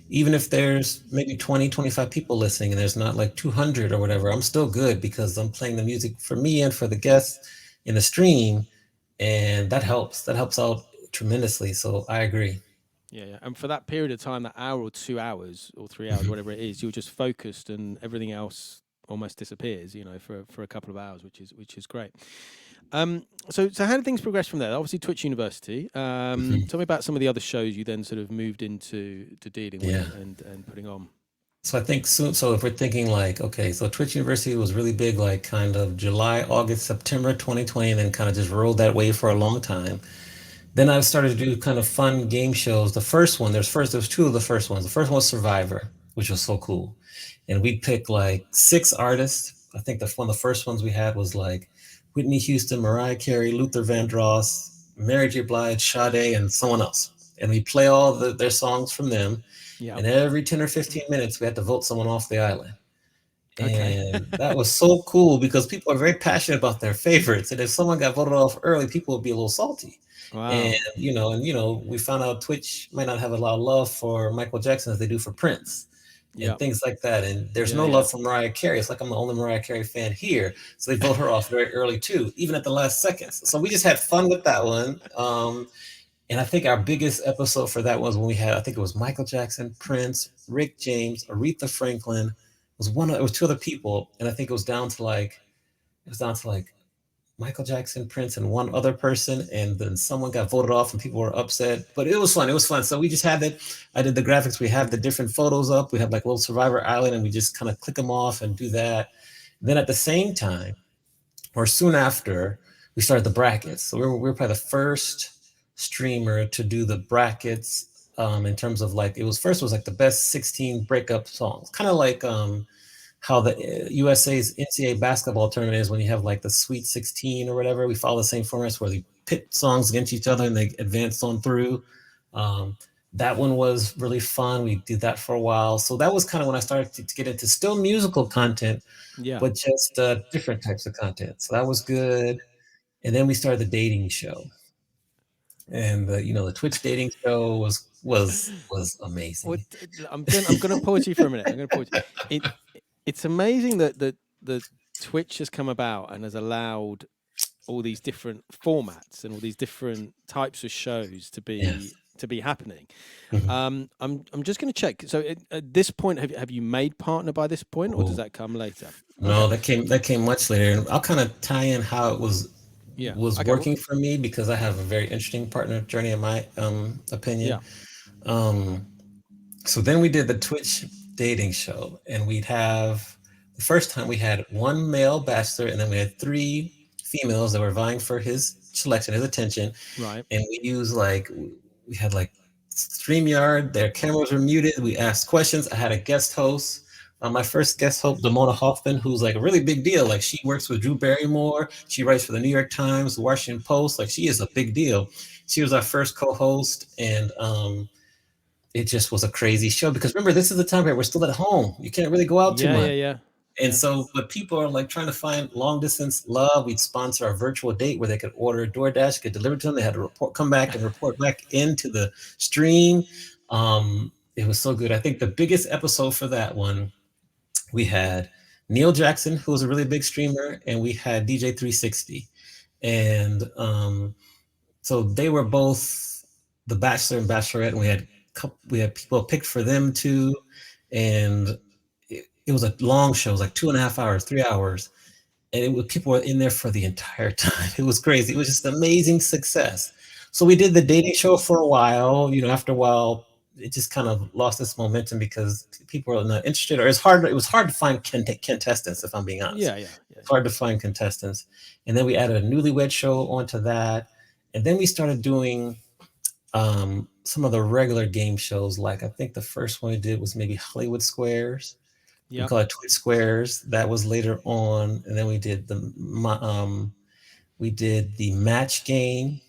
even if there's maybe 20, 25 people listening and there's not like 200 or whatever, I'm still good because I'm playing the music for me and for the guests in the stream, and that helps. That helps out tremendously. So I agree. yeah. And for that period of time, that hour or 2 hours or 3 hours, Mhm. whatever it is, you're just focused and everything else almost disappears. For a couple of hours, which is great. So how did things progress from there? Obviously, Twitch University. Mhm. Tell me about some of the other shows you then sort of moved into to dealing with Yeah. and putting on. So I think soon, so if we're thinking like, okay, so Twitch University was really big, like kind of July, August, September 2020, and then kind of just rolled that way for a long time. Then I started to do kind of fun game shows. The first one, there's two of the first ones. The first one was Survivor, which was so cool. And we'd pick like six artists. I think one of the first ones we had was like Whitney Houston, Mariah Carey, Luther Vandross, Mary J. Blige, Sade, and someone else. And we play all their songs from them. Yeah. And every 10 or 15 minutes, we had to vote someone off the island. Okay. And that was so cool because people are very passionate about their favorites. And if someone got voted off early, people would be a little salty. And Wow. we found out Twitch might not have a lot of love for Michael Jackson as they do for Prince and Yeah. things like that. And there's Yeah. no Yeah. love for Mariah Carey. It's like I'm the only Mariah Carey fan here. So they vote her off very early too, even at the last seconds. So we just had fun with that one. And I think our biggest episode for that was when we had, I think it was Michael Jackson, Prince, Rick James, Aretha Franklin. It was two other people, and I think it was down to like Michael Jackson, Prince, and one other person, and then someone got voted off, and people were upset. But it was fun. It was fun. So we just had it. I did the graphics. We have the different photos up. We have like a little Survivor Island, and we just kind of click them off and do that. Then at the same time, or soon after, we started the brackets. So we were probably the first streamer to do the brackets, in terms of like it was like the best 16 breakup songs, kind of like how the USA's NCAA basketball tournament is when you have like the Sweet 16 or whatever. We follow the same formats where they pit songs against each other and they advance on through. Um, that one was really fun. We did that for a while. So that was kind of when I started to get into still musical content, Yeah. but just different types of content. So that was good. And then we started the dating show, and the Twitch dating show was What amazing. I'm gonna pause you for a minute. I'm gonna pause you. It's amazing that Twitch has come about and has allowed all these different formats and all these different types of shows to be Yes. to be happening. Mhm. I'm just going to check. So at this point, have you made partner by this point, or does Oh, that come later? no, Okay. that came much later, and I'll kind of tie in how it was Yeah. was Okay. Well, working for me because I have a very interesting partner journey in my opinion. yeah. Um, so then we did the Twitch dating show, and we'd have the first time we had one male bachelor, and then we had three females that were vying for his selection, his attention. Right. And we had like StreamYard, their cameras were muted. We asked questions. I had a guest host. My first guest host, Damona Hoffman, who's like a really big deal. Like she works with Drew Barrymore. She writes for the New York Times, the Washington Post. Like she is a big deal. She was our first co-host, and it just was a crazy show because remember, this is the time where we're still at home. You can't really go out too Yeah. much. Yeah. Yeah. And Yeah. so, but people are like trying to find long distance love. We'd sponsor a virtual date where they could order DoorDash, get delivered to them. They had to come back and report back into the stream. It was so good. I think the biggest episode for that one, we had Neil Jackson, who was a really big streamer, and we had DJ 360. And so they were both the Bachelor and Bachelorette, and we had people picked for them too. And it was a long show. It was like 2.5 hours, 3 hours, and people were in there for the entire time. It was crazy. It was just amazing success. So we did the dating show for a while. After a while, it just kind of lost its momentum because people are not interested, or it's hard. It was hard to find contestants, if I'm being honest. Yeah, yeah, yeah, It's hard to find contestants. And then we added a newlywed show onto that. And then we started doing some of the regular game shows. Like I think the first one we did was maybe Hollywood Squares. We yeah. call it Twitch Squares. That was later on. And then we did the match game.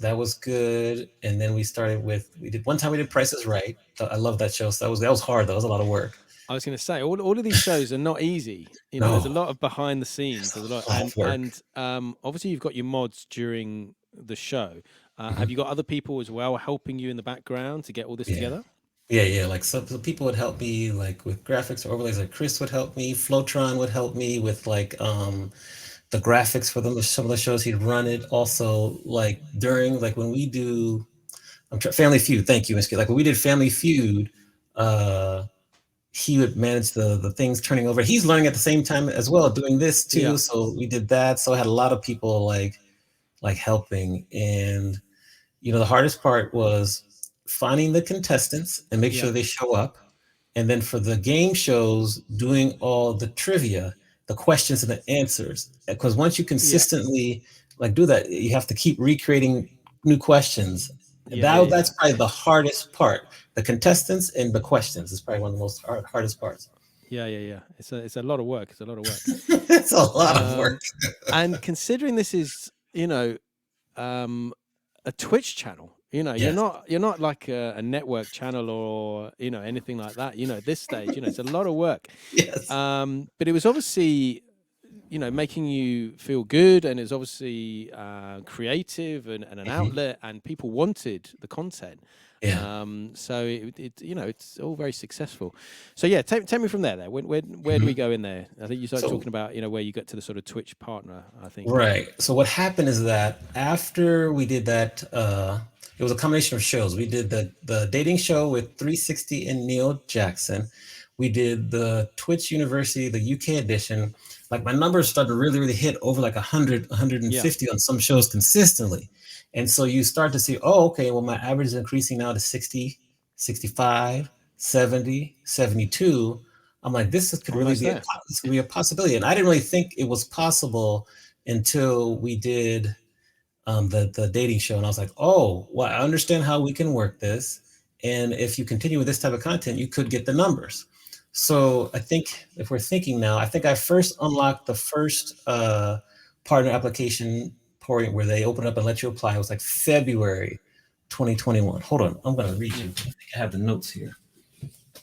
That was good. And then we did one time we did Price is Right. I love that show. So that was hard. That was a lot of work. I was going to say all of these shows are not easy. There's a No, lot of behind the scenes. There's a lot, a lot of work. and obviously you've got your mods during the show. Mhm. Have you got other people as well helping you in the background to get all this Yeah. together? Yeah, yeah. Like some people would help me like with graphics or overlays. Like Chris would help me. Flowtron would help me with like the graphics for some of the shows he'd run it. Also, like during like when we do Family Feud. Thank you, Miski. Like when we did Family Feud, uh, he would manage the things turning over. He's learning at the same time as well, doing this Yeah, too. So we did that. So I had a lot of people like helping. And the hardest part was finding the contestants and make yeah, sure they show up. And then for the game shows, doing all the trivia, the questions and the answers. Because once you yeah, consistently like do that, you have to keep recreating new questions. yeah, yeah, That's yeah, probably the hardest part. The contestants and the questions is probably one of the most hardest parts. yeah, yeah, yeah. It's a lot of work. It's a lot of work. It's a lot of work. Um, and considering this is um, a Twitch channel. Yes. You're not like a network channel or anything like that. At this stage, it's a lot of work. Yes. But it was obviously making you feel good, and it's obviously creative and an Mhm. outlet, and people wanted the content. Yeah. So it's all very successful. So yeah, take me from there. There, where do we Mhm. go in there? I think you started So talking about where you got to the sort of Twitch partner. I think. right. So what happened is that after we did that, it was a combination of shows. We did the dating show with 360 and Neil Jackson. We did the Twitch University, the UK edition. Like my numbers started to really, really hit over like 100, Yeah. 150 on some shows consistently. And so you start to see, oh, okay, well, my average is increasing now to 60, 65, 70, 72. I'm like, could really Almost be there. this could be a possibility. And I didn't really think it was possible until we did the dating show, and I was like, oh, well, I understand how we can work this, and if you continue with this type of content, you could get the numbers. So I think if we're thinking now, I think I first unlocked the first partner application point where they open up and let you apply. It was like February 2021. Hold on, I'm gonna read you. Yeah. I think I have the notes here.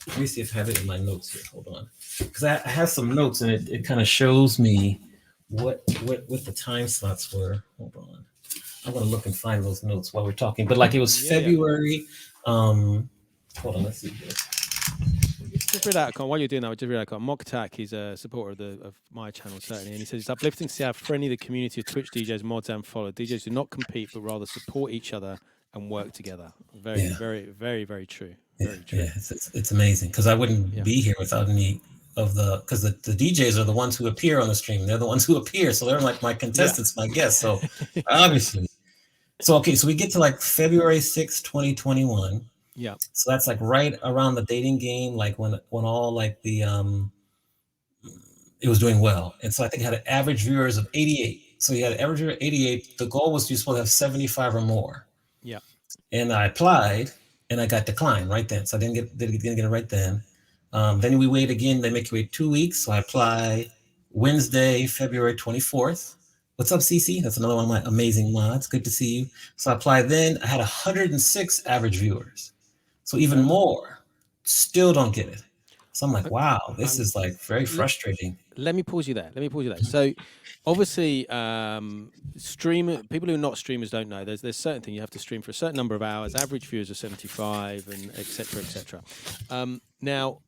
Let me see if I have it in my notes here. Hold on, because I have some notes and it kind of shows me what the time slots were. Hold on. I'm gonna look and find those notes while we're talking. But like it was Yeah, yeah. February. Um, Hold on, let's see here. Just read out a comment while you're doing that. Just read out a comment. Mocktack, he's a supporter of my channel certainly, and he says it's uplifting to see how friendly the community of Twitch DJs, mods, and follow. DJs do not compete, but rather support each other and work together. Very, Yeah, very, very, very true. yeah, Very true. yeah. It's amazing because I wouldn't Yeah. be here without any of because the DJs are the ones who appear on the stream. They're the ones who appear, so they're like my Yeah. contestants, my guests. So obviously, so okay, so we get to like February 6th, 2021. Yeah. So that's like right around the dating game, like when all like it was doing well. And so I think it had an average viewers of 88. So you had an average viewer of 88. The goal was you're supposed to have 75 or more. Yeah. And I applied and I got declined right then. So I didn't get it right then. Then we wait again. They make you wait 2 weeks. So I apply Wednesday, February 24th. What's up, CC? That's another one of my amazing mods. Good to see you. So I applied then. I had 106 average viewers. So even Okay. more, still don't get it. So I'm like, Uh, wow, this Um, is like very let, frustrating. let me pause you there. Let me pause you there. So, obviously, people who are not streamers don't know. There's certain thing you have to stream for a certain number of hours. Average viewers are 75, and etc. etc. Now,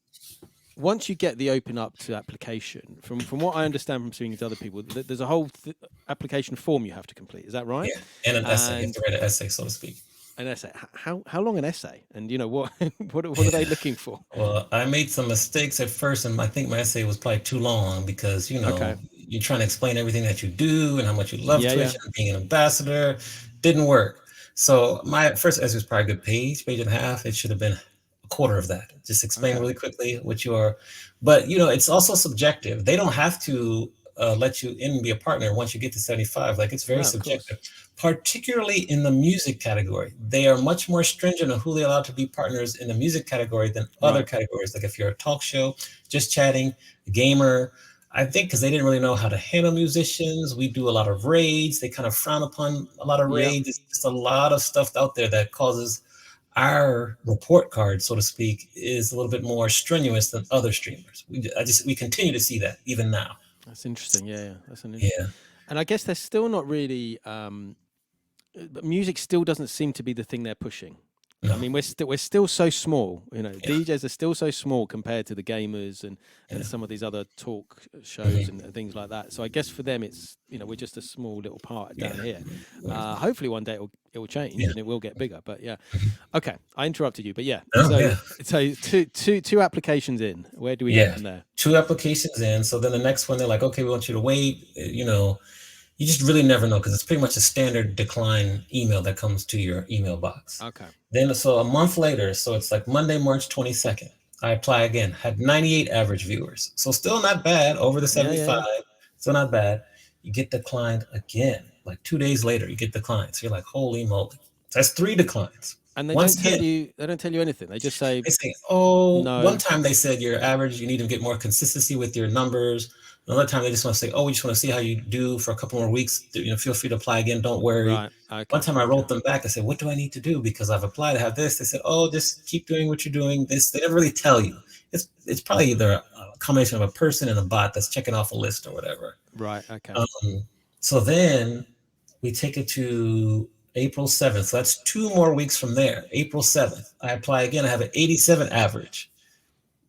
once you get the open up to application, from what I understand from speaking to other people, there's a whole application form you have to complete. Is that right? Yeah, and an essay. You have And to write an essay, so to speak. an essay. How long an essay? And what what are they Yeah. looking for? Well, I made some mistakes at first, and I think my essay was probably too long because Okay. you're trying to explain everything that you do and how much you love Yeah. Twitch Yeah. and being an ambassador. Didn't work. So my first essay was probably a good page and a half. It should have been a quarter of that. Just explain Okay. really quickly what you are. But it's also subjective. They don't have to let you in and be a partner once you get to 75. Like it's very No, of course. subjective, particularly in the music category. They are much more stringent on who they allow to be partners in the music category than other Right. categories. Like if you're a talk show, just chatting, a gamer, I think because they didn't really know how to handle musicians. We do a lot of raids. They kind of frown upon a lot of Yeah. raids. It's just a lot of stuff out there that causes our report card, so to speak, is a little bit more strenuous than other streamers. We continue to see that even now. That's interesting. Yeah, yeah. That's an interesting. Yeah. And I guess they're still not really. But music still doesn't seem to be the thing they're pushing. I No. mean, we're still so small. Yeah. DJs are still so small compared to the gamers and Yeah. some of these other talk shows Hmm. and things like that. So I guess for them, it's we're just a small little part Yeah. down here. Right. Hopefully one day it will change Yeah. and it will get bigger. But yeah, Mhm. okay, I interrupted you. But yeah, No. so Yeah. so two applications in. Where do we go Yeah. from there? Two applications in. So then the next one, they're like, okay, we want you to wait. You just really never know because it's pretty much a standard decline email that comes to your email box. Okay. Then, so a month later, so it's like Monday, March 22nd, I apply again, had 98 average viewers. So still not bad, over the Yeah, yeah, 75, yeah. still not bad. You get declined again. Like 2 days later, you get declined. So you're like, holy moly. That's three declines. And Once again, they don't tell you anything. They just say they say, oh, one no. time they said your average, you need to get more consistency with your numbers. Another time they just want to say, oh, we just want to see how you do for a couple more weeks. Feel free to apply again. Don't worry. Right. One Okay. time I Okay. wrote them back. I said, what do I need to do? Because I've applied, I have this. They said, oh, just keep doing what you're doing. This, they never really tell you. It's probably either a combination of a person and a bot that's checking off a list or whatever. Right. Okay. Um, so then we take it to April 7th. So that's 2 more weeks from there. April 7th, I apply again. I have an 87 average.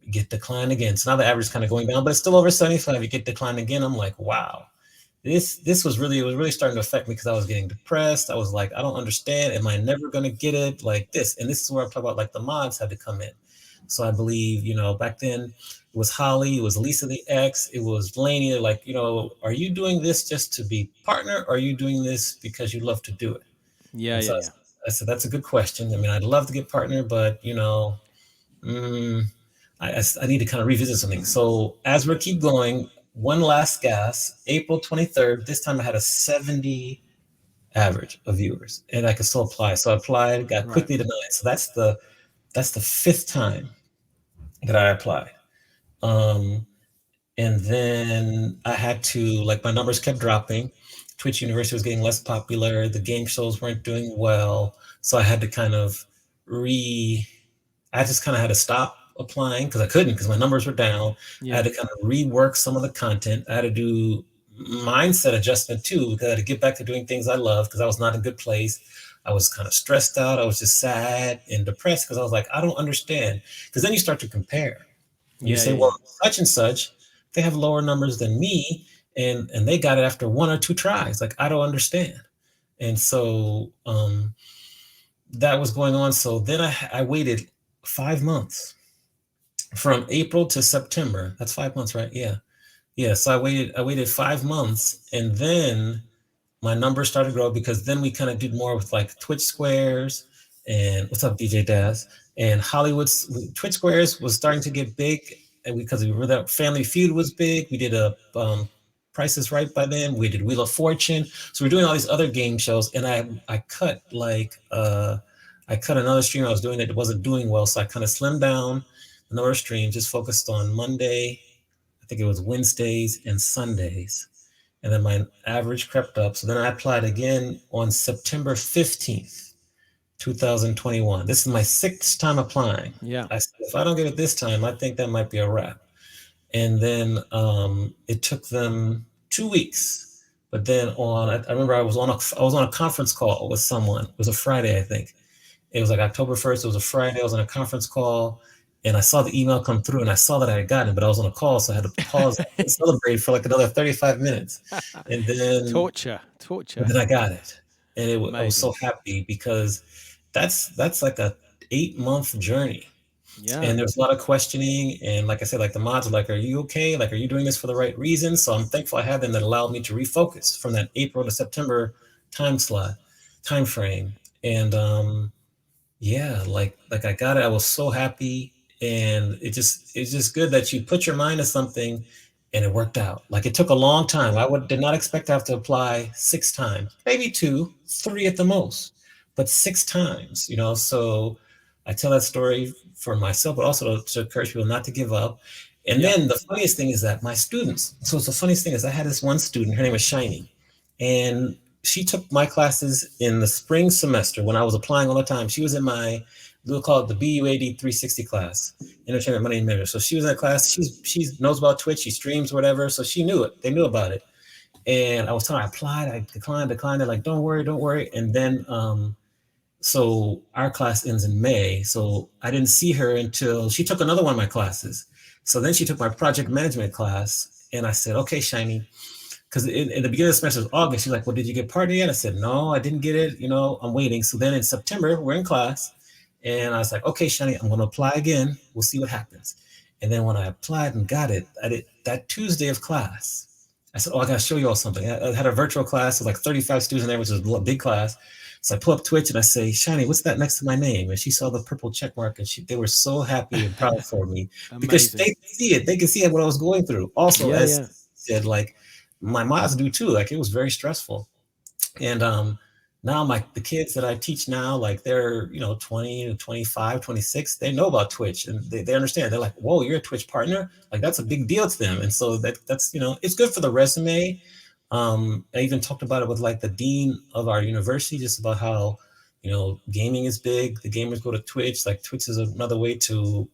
You get declined again. So now the average is kind of going down, but it's still over 75. You get declined again. I'm like, wow. This was really, it was really starting to affect me because I was getting depressed. I was like, I don't understand. Am I never gonna get it like this? And this is where I'm talking about like the mods had to come in. So I believe, back then it was Holly, it was Lisa the X, it was Laney. They're like, are you doing this just to be partner, or are you doing this because you love to do it? Yeah. And Yeah. so Yeah. I said, that's a good question. I mean, I'd love to get partner, but mm, I need to kind of revisit something. So as we keep going, one last gas, April 23rd. This time I had a 70 average of viewers, and I could still apply. So I applied, got Right. quickly denied. So that's the fifth time that I applied. Um, and then I had to, like, my numbers kept dropping. Twitch University was getting less popular. The game shows weren't doing well. So I had to kind of re I just kind of had to stop applying because I couldn't because my numbers were down. I Yeah. had to kind of rework some of the content. I had to do mindset adjustment too because I had to get back to doing things I love because I was not in a good place. I was kind of stressed out. I was just sad and depressed because I was like, I don't understand. Because then you start to compare. And you Yeah. say, Yeah. well, Yeah. such and such, they have lower numbers than me, and they got it after one or two tries. Like I don't understand. And so that was going on. So then I waited 5 months from April to September. That's 5 months, right? Yeah. Yeah. So I waited 5 months, and then my numbers started to grow because then we kind of did more with like Twitch squares and what's up, DJ Daz, and Hollywood's Twitch squares was starting to get big, and because we were that Family Feud was big. We did a Price is Right by then. We did Wheel of Fortune. So we're doing all these other game shows, and I cut another stream I was doing that wasn't doing well, so I kind of slimmed down the number of streams, just focused on Monday, I think it was Wednesdays and Sundays. And then my average crept up. So then I applied again on September 15th, 2021. This is my sixth time applying. Yeah. I said, if I don't get it this time, I think that might be a wrap. And then it took them 2 weeks. But then I remember I was on a conference call with someone. It was a Friday, I think. It was like October 1st. It was a Friday. I was on a conference call, and I saw the email come through, and I saw that I had gotten it, but I was on a call, so I had to pause and celebrate for like another 35 minutes. And then, Torture. but Torture. then I got it, and I was Amazing. so happy because that's like a 8 month journey. Yeah. And there's a lot of questioning, and like I said, like the mods are like, are you okay? Like, are you doing this for the right reason? So I'm thankful I had them that allowed me to refocus from that April to September time slot, time frame. And yeah, like I got it. I was so happy, and it's just good that you put your mind to something, and it worked out. Like it took a long time. I would did not expect to have to apply 6 times, maybe two, three at the most, but 6 times. So I tell that story for myself, but also to encourage people not to give up. And Yeah. then the funniest thing is that my students. So it's the funniest thing is I had this one student. Her name was Shiny, and she took my classes in the spring semester when I was applying all the time. She was in my, we'll call it the BUAD 360 class, Entertainment Money and Measure. So she was in that class. She knows about Twitch. She streams, whatever. So she knew it. They knew about it. And I was telling her, I applied, I declined. They're like, don't worry, don't worry. And then, so our class ends in May. So I didn't see her until she took another one of my classes. So then she took my project management class. And I said, okay, Shiny, because in the beginning of the semester was August. She's like, well, did you get part yet? I said, no, I didn't get it. I'm waiting. So then in September, we're in class. And I was like, okay, Shani, I'm going to apply again. We'll see what happens. And then when I applied and got it, I did that Tuesday of class. I said, oh, I got to show you all something. I had a virtual class with like 35 students in there, which is a big class. So I pull up Twitch and I say, Shani, what's that next to my name? And she saw the purple check mark, and they were so happy and proud for me because they Amazing. could see it. They could see what I was going through. Also, Yeah, as yeah. said, like my mods do too. Like it was very stressful. And now the kids that I teach now, like they're 20 to 25, 26, they know about Twitch, and they understand. They're like, whoa, you're a Twitch partner? Like that's a big deal to them. And so that's it's good for the resume. I even talked about it with like the dean of our university, just about how gaming is big. The gamers go to Twitch. Like Twitch is another way to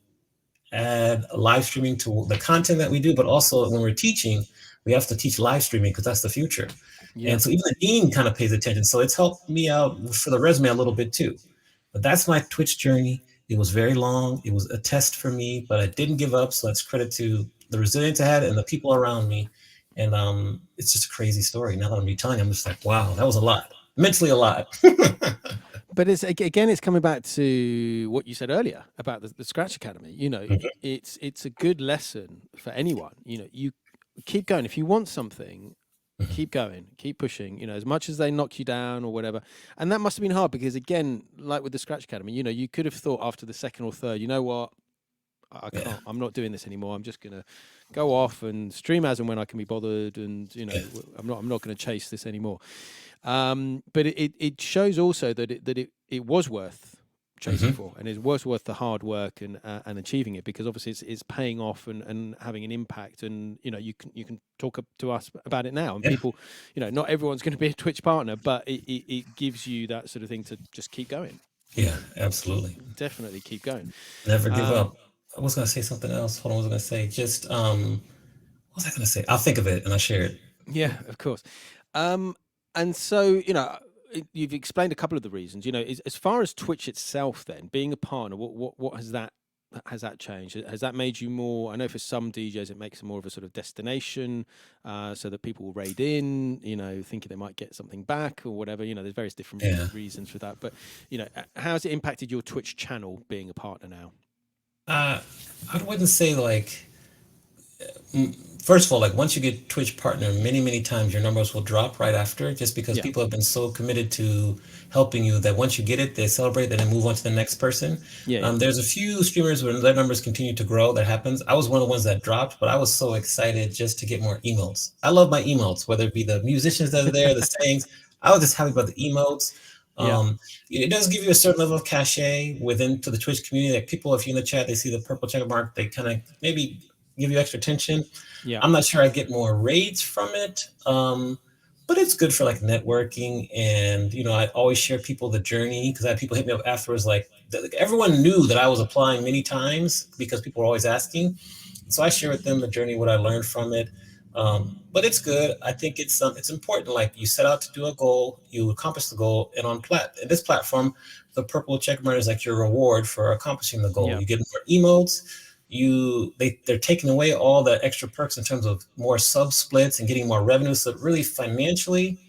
add live streaming to the content that we do, but also when we're teaching, we have to teach live streaming because that's the future. Yeah. And so even the dean kind of pays attention. So it's helped me out for the resume a little bit too. But that's my Twitch journey. It was very long. It was a test for me, but I didn't give up. So that's credit to the resilience I had and the people around me. And it's just a crazy story. Now that I'm retelling, I'm just like, wow, that was a lot. Mentally a lot. But again, it's coming back to what you said earlier about the Scratch Academy. It's a good lesson for anyone. You keep going. If you want something, keep going, keep pushing. As much as they knock you down or whatever. And that must have been hard because, again, like with the Scratch Academy, you could have thought after the second or third, you know what, I Yeah. can't. I'm not doing this anymore. I'm just gonna go off and stream as and when I can be bothered, and Yeah. I'm not going to chase this anymore. But it shows also that it was worth chasing Hmm. for, and it was worth the hard work and achieving it, because obviously it's paying off and having an impact. And you can talk to us about it now, and Yeah. people, not everyone's going to be a Twitch partner, but it gives you that sort of thing to just keep going. Yeah. Absolutely. Definitely keep going. Never give Um, up. I was gonna say something else. Hold on, what was I gonna say? Just what was I gonna say? I'll think of it and I'll share it. Yeah, of course. Um, and so, you've explained a couple of the reasons. As far as Twitch itself, then being a partner, what has that changed? Has that made you more? I know for some DJs, it makes it more of a sort of destination, so that people will raid in, thinking they might get something back or whatever. There's various different Yeah. reasons for that. But how's it impacted your Twitch channel being a partner now? Uh, I wouldn't say like first of all, like once you get Twitch partner, many times your numbers will drop right after, just because Yeah, people have been so committed to helping you that once you get it, they celebrate, then they move on to the next person. yeah, yeah, There's a few streamers when their numbers continue to grow that happens. I was one of the ones that dropped, but I was so excited just to get more emotes. I love my emotes, whether it be the musicians that are there, the sayings. I was just happy about the emotes. yeah, It does give you a certain level of cachet within to the Twitch community. Like people, if you're in the chat, they see the purple check mark, they kind of maybe give you extra attention. yeah, I'm not sure I get more raids from it, but it's good for like networking. And I always share people the journey because I had people hit me up afterwards. Like everyone knew that I was applying many times because people were always asking. So I share with them the journey, what I learned from it. But it's good. I think it's important. Like you set out to do a goal, you accomplish the goal, and in this platform, the purple check mark is like your reward for accomplishing the goal. yeah, You get more emotes. They're taking away all the extra perks in terms of more sub splits and getting more revenue. So really financially,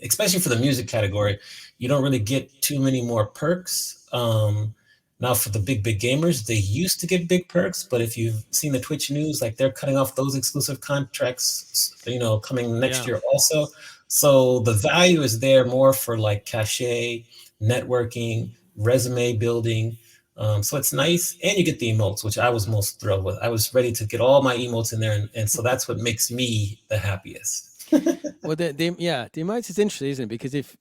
especially for the music category, you don't really get too many more perks. Now for the big gamers, they used to get big perks, but if you've seen the Twitch news, like they're cutting off those exclusive contracts, coming next yeah, year also. So the value is there more for like cachet, networking, resume building. So it's nice, and you get the emotes, which I was most thrilled with. I was ready to get all my emotes in there, and so that's what makes me the happiest. Well, the emotes is interesting, isn't it? Because if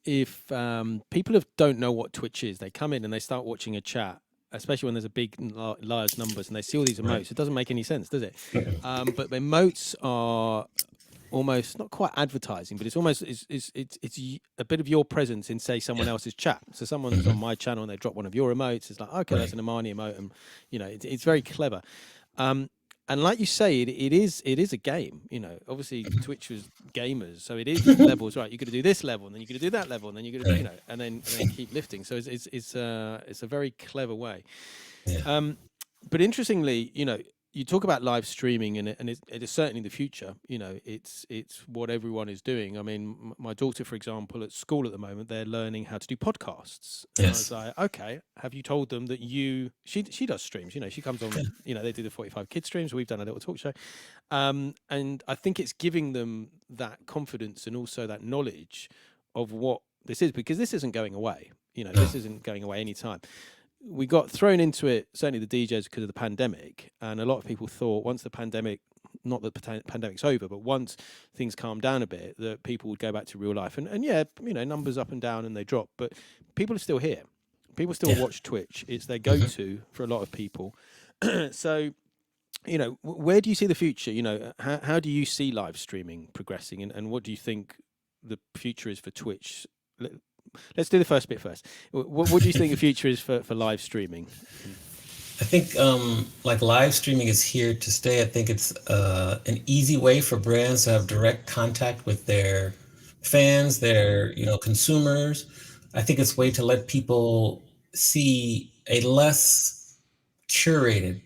people don't know what Twitch is, they come in and they start watching a chat, especially when there's a big large numbers, and they see all these Right. emotes. It doesn't make any sense, does it? But the emotes are almost not quite advertising, but it's almost a bit of your presence in, say, someone Yeah. else's chat. So someone's on Hmm. my channel and they drop one of your emotes. It's like, okay, that's Right. an Amani emote, and it's very clever. Um, and like you say, it is a game. Obviously Twitch was gamers, so it is levels, right? You're going to do this level, and then you're going to do that level, and then you're going to, Right. and then keep lifting. So it's a very clever way. Yeah. Um, but interestingly, you talk about live streaming, and it is certainly the future. It's what everyone is doing. I mean, my daughter, for example, at school at the moment, they're learning how to do podcasts, and I was Yes. like, okay, have you told them that she does streams? She comes Yeah. on. They do the 45 Kids streams. We've done a little talk show, and I think it's giving them that confidence and also that knowledge of what this is, because this isn't going away. No. This isn't going away anytime. We got thrown into it, certainly the DJs, because of the pandemic, and a lot of people thought once the pandemic, not that the pandemic's over, but once things calmed down a bit, that people would go back to real life. And yeah, numbers up and down and they drop, but people are still here. People still Yeah. watch Twitch. It's their Hmm. go-to for a lot of people. So where do you see the future? How do you see live streaming progressing, and what do you think the future is for Twitch? Let's do the first bit first. What do you think the future is for live streaming? I think like live streaming is here to stay. I think it's an easy way for brands to have direct contact with their fans, their consumers. I think it's a way to let people see a less curated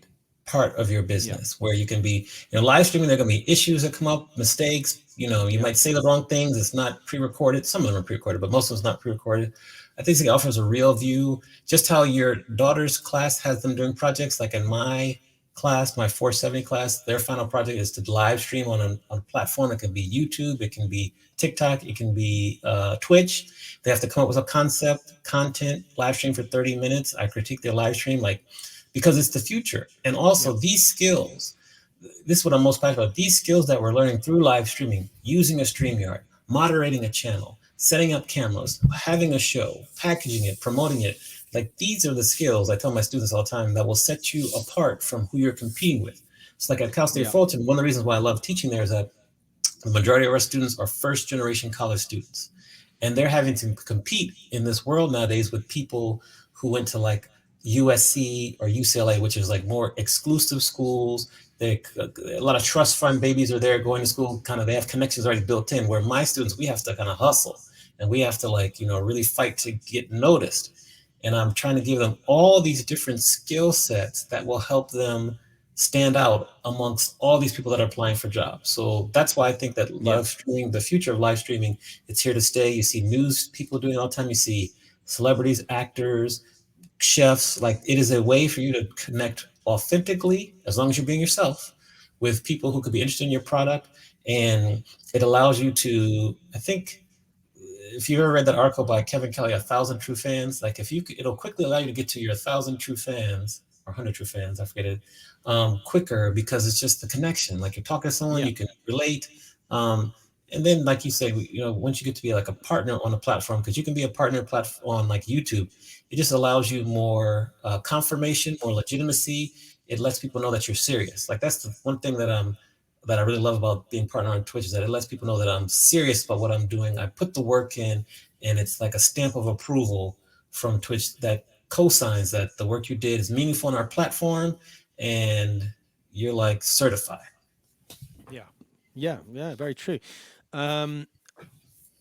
part of your Yeah, business where you can be, live streaming, there are going to be issues that come up, mistakes, you yeah, might say the wrong things. It's not pre-recorded. Some of them are pre-recorded, but most of it's not pre-recorded. I think it offers a real view, just how your daughter's class has them doing projects. Like in my class, my 470 class, their final project is to live stream on a platform. It can be YouTube, it can be TikTok, it can be Twitch. They have to come up with a concept, content, live stream for 30 minutes. I critique their live stream, like, because it's the future. And yeah, also these skills, this is what I'm most passionate about. These skills that we're learning through live streaming, using a StreamYard, moderating a channel, setting up cameras, having a show, packaging it, promoting it. Like, these are the skills I tell my students all the time that will set you apart from who you're competing with. It's like at Cal State yeah, Fulton, one of the reasons why I love teaching there is that the majority of our students are first generation college students. And they're having to compete in this world nowadays with people who went to like USC or UCLA, which is like more exclusive schools. A lot of trust fund babies are there going to school. Kind of, they have connections already built in. Where my students, we have to kind of hustle, and we have to, like, really fight to get noticed. And I'm trying to give them all these different skill sets that will help them stand out amongst all these people that are applying for jobs. So that's why I think that yeah, live streaming, the future of live streaming, it's here to stay. You see news people doing it all the time. You see celebrities, actors, chefs. Like, it is a way for you to connect authentically, as long as you're being yourself, with people who could be interested in your product. And it allows you to, I think, if you ever read that article by Kevin Kelly, A Thousand True Fans, like, if you, it'll quickly allow you to get to your 1,000 true fans or 100 true fans, I forget it, quicker, because it's just the connection. Like, you're talking to someone, yeah, you can relate. And then, like you say, once you get to be like a partner on a platform, because you can be a partner platform on like YouTube, it just allows you more confirmation, more legitimacy. It lets people know that you're serious. Like, that's the one thing that I really love about being partner on Twitch, is that it lets people know that I'm serious about what I'm doing. I put the work in, and it's like a stamp of approval from Twitch that co-signs that the work you did is meaningful on our platform, and you're like certified. yeah, yeah. Very true. Um,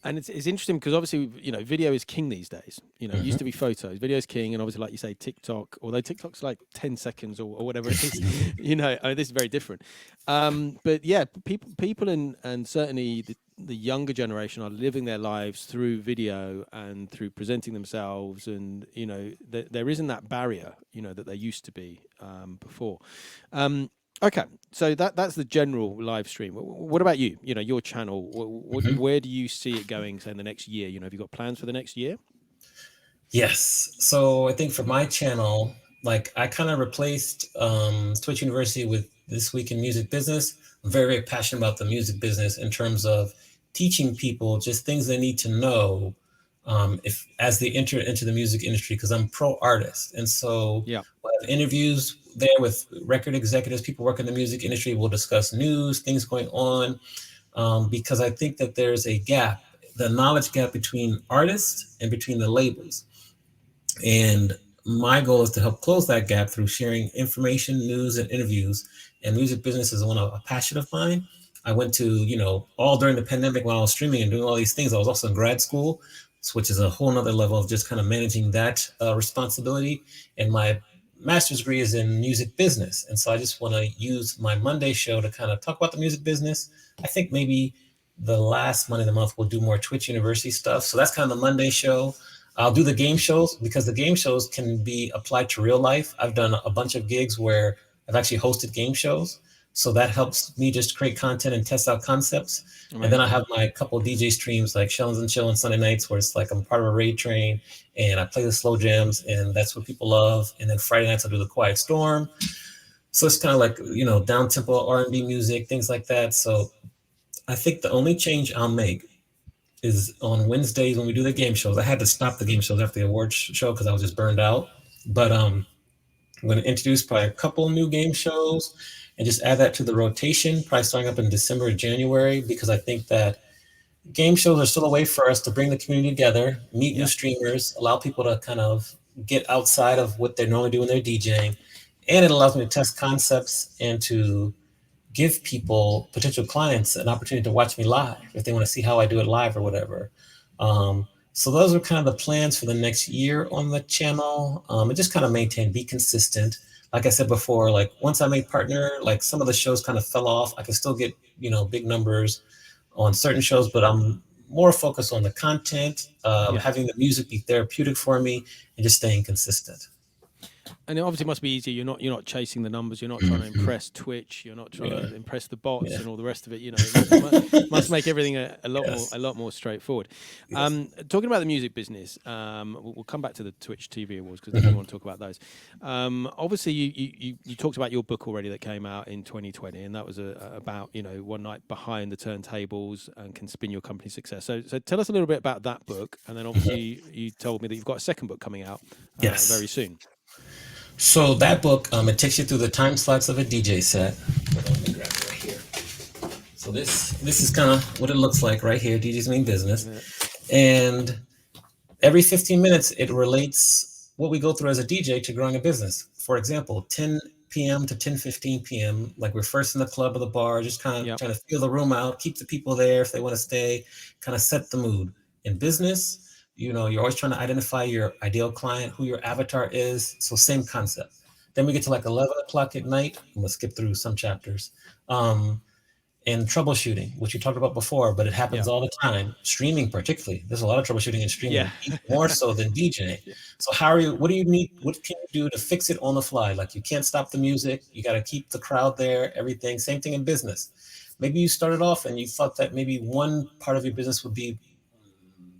and it's interesting because obviously video is king these days. It used to Hmm. be photos, video is king, and obviously, like you say, TikTok, although TikTok's like 10 seconds or whatever it is. This is very different. But yeah, people and certainly the younger generation are living their lives through video and through presenting themselves, and there isn't that barrier that there used to be before. Okay, so that's the general live stream. What about you? Your channel. Hmm. Where do you see it going? Say in the next year. Have you got plans for the next year? Yes. So I think for my channel, like I kind of replaced Twitch University with This Week in Music Business. I'm very, very passionate about the music business in terms of teaching people just things they need to know if as they enter into the music industry, because I'm pro artist. And so Yeah. we'll have interviews there with record executives, people working in the music industry. We'll discuss news, things going on, because I think that there's a gap, the knowledge gap between artists and between the labels. And my goal is to help close that gap through sharing information, news, and interviews. And music business is one of a passion of mine. I went to, all during the pandemic while I was streaming and doing all these things. I was also in grad school, which is a whole nother level of just kind of managing that responsibility. And my master's degree is in music business. And so I just want to use my Monday show to kind of talk about the music business. I think maybe the last Monday of the month we'll do more Twitch University stuff. So that's kind of the Monday show. I'll do the game shows because the game shows can be applied to real life. I've done a bunch of gigs where I've actually hosted game shows. So that helps me just create content and test out concepts. And then I Amazing. have my couple DJ streams like Shellins and Chill on Sunday nights where it's like I'm part of a raid train and I play the slow jams and that's what people love. And then Friday nights I do the Quiet Storm. So it's kind of like, down tempo R&B music, things like that. So I think the only change I'll make is on Wednesdays when we do the game shows. I had to stop the game shows after the awards show because I was just burned out. But I'm going to introduce probably a couple new game shows and just add that to the rotation, probably starting up in December or January, because I think that game shows are still a way for us to bring the community together, meet new Yeah. streamers, allow people to kind of get outside of what they normally do when they're DJing. And it allows me to test concepts and to give people, potential clients, an opportunity to watch me live if they want to see how I do it live or whatever. So those are kind of the plans for the next year on the channel. And just kind of maintain, be consistent. Like I said before, like once I made partner, like some of the shows kind of fell off. I can still get, big numbers on certain shows, but I'm more focused on the content, Yeah. having the music be therapeutic for me, and just staying consistent. And it obviously must be easier. You're not chasing the numbers. You're not trying to Mhm. impress Twitch. You're not trying Yeah. to impress the bots Yeah. and all the rest of it. It must make everything a lot more Yes. a lot more straightforward. Yes. Talking about the music business, we'll come back to the Twitch TV awards because I definitely Mhm. want to talk about those. Obviously, you talked about your book already that came out in 2020, and that was about one night behind the turntables and can spin your company success. So tell us a little bit about that book, and then Mhm. obviously you told me that you've got a second book coming out very Yes. soon. So that book, it takes you through the time slots of a DJ set. Hold on, let me grab it right here. So this is kind of what it looks like right here. DJ's Mean Business, Uh, and every 15 minutes it relates what we go through as a DJ to growing a business. For example, 10 p.m. to 10:15 p.m. Like we're first in the club or the bar, just kind of yeah. trying to feel the room out, keep the people there if they want to stay, kind of set the mood. In business, you're always trying to identify your ideal client, who your avatar is. So same concept. Then we get to like 11 o'clock at night. I'm gonna skip through some chapters. Um, and troubleshooting, which you talked about before, but it happens Yeah. all the time. Streaming, particularly, there's a lot of troubleshooting in Yeah. streaming, even more so than DJing. Yeah. So, how are you? What do you need? What can you do to fix it on the fly? Like you can't stop the music. You got to keep the crowd there. Everything. Same thing in business. Maybe you started off and you thought that maybe one part of your business would be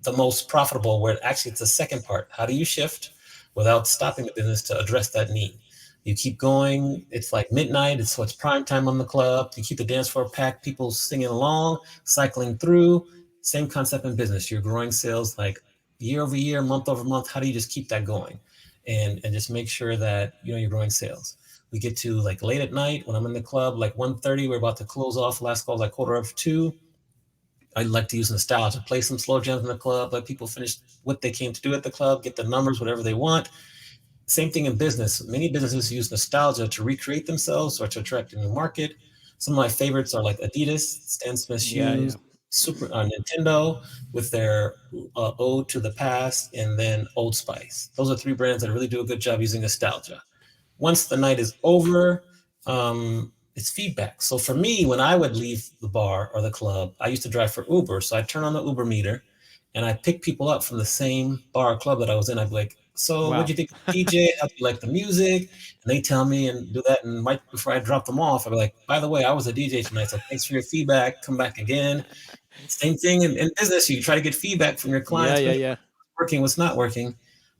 the most profitable, where actually it's the second part. How do you shift without stopping the business to address that need? You keep going. It's like midnight. It's prime time on the club. You keep the dance floor packed, people singing along, cycling through. Same concept in business. You're growing sales like year over year, month over month. How do you just keep that going, and just make sure that you're growing sales? We get to like late at night when I'm in the club, like 1:30. We're about to close off. Last call like quarter of two. I like to use nostalgia, play some slow jams in the club, let people finish what they came to do at the club, get the numbers, whatever they want. Same thing in business. Many businesses use nostalgia to recreate themselves or to attract a new market. Some of my favorites are like Adidas, Stan Smith Yeah. shoes, Yeah. Super Nintendo with their ode to the past, and then Old Spice. Those are three brands that really do a good job using nostalgia. Once the night is over, it's feedback. So for me, when I would leave the bar or the club, I used to drive for Uber. So I turn on the Uber meter and I pick people up from the same bar or club that I was in. I'd be like, so what'd Wow. you think of the DJ? How do you like the music? And they tell me and do that. And right before I drop them off, I'd be like, by the way, I was a DJ tonight. So thanks for your feedback. Come back again. Same thing in business. You try to get feedback from your Yeah. clients, Yeah. what's Yeah. working, what's not working.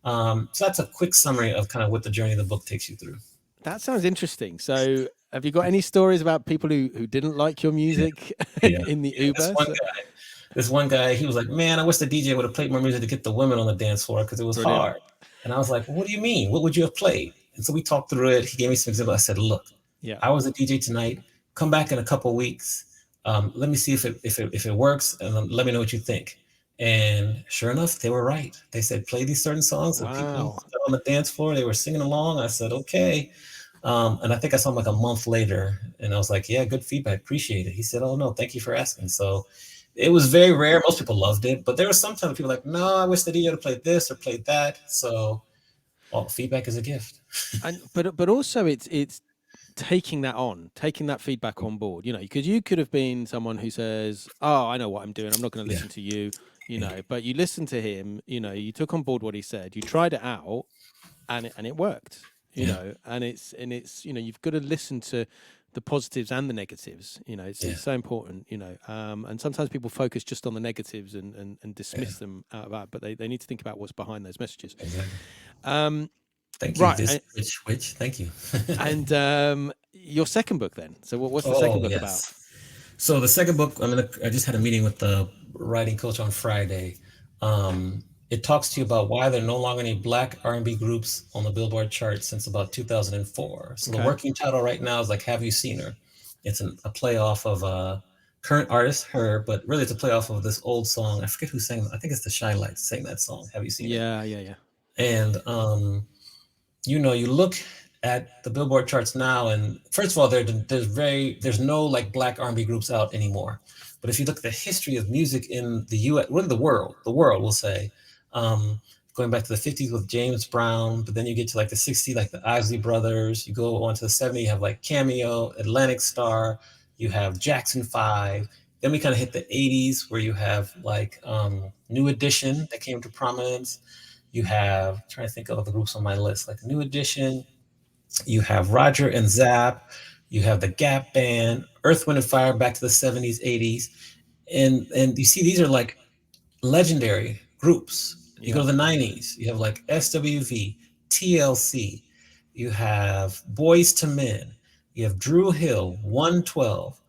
So that's a quick summary of kind of what the journey of the book takes you through. That sounds interesting. So, have you got any stories about people who didn't like your Yeah, music yeah, in the yeah. Uber? So, This one guy, he was like, "Man, I wish the DJ would have played more music to get the women on the dance floor because it was brilliant. hard." And I was like, well, "What do you mean? What would you have played?" And so we talked through it. He gave me some examples. I said, "Look, Yeah. I was a DJ tonight. Come back in a couple weeks. Let me see if it works, and let me know what you think." And sure enough, they were right. They said, "Play these certain songs," and people Wow. got on the dance floor. They were singing along. I said, "Okay." And I think I saw him like a month later, and I was like, "Yeah, good feedback, appreciate it." He said, "Oh no, thank you for asking." So it was very rare. Most people loved it, but there were sometimes people like, "No, I wish the DJ would have played this or played that." So, well, feedback is a gift. And but also it's taking that on, taking that feedback on board, because you could have been someone who says, "Oh, I know what I'm doing. I'm not going to Yeah, listen to you," yeah, but you listened to him, you took on board what he said, you tried it out, and it worked, yeah, and it's you've got to listen to the positives and the negatives. yeah, It's so important, and sometimes people focus just on the negatives and yeah. dismiss them out of that, but they need to think about what's behind those messages. Exactly. Um, Thank you. right. This which. Thank you. And your second book then. So what's the second Oh book about? yes. So the second book, I just had a meeting with the writing coach on Friday. It talks to you about why there are no longer any Black R&B groups on the Billboard chart since about 2004. So the Okay. working title right now is like "Have You Seen Her?" It's a play off of a current artist, her, but really it's a play off of this old song. I forget who sang. I think it's the Shy Lights sang that song. Have you seen her? Yeah, yeah, yeah. And you look at the Billboard charts now, and first of all, there's no like Black R&B groups out anymore. But if you look at the history of music in the U.S., really the world will say, um, going back to the '50s with James Brown, but then you get to like the '60s, like the Isley Brothers. You go on to the '70s, you have like Cameo, Atlantic Star, you have Jackson Five. Then we kind of hit the '80s where you have like New Edition that came to prominence. You have, I'm trying to think of the groups on my list, like New Edition. You have Roger and Zapp. You have the Gap Band, Earth, Wind and Fire, back to the '70s, '80s, and you see these are like legendary groups. You go Yeah. to the '90s, you have like SWV, TLC, you have Boys to Men, you have Drew Hill, 112.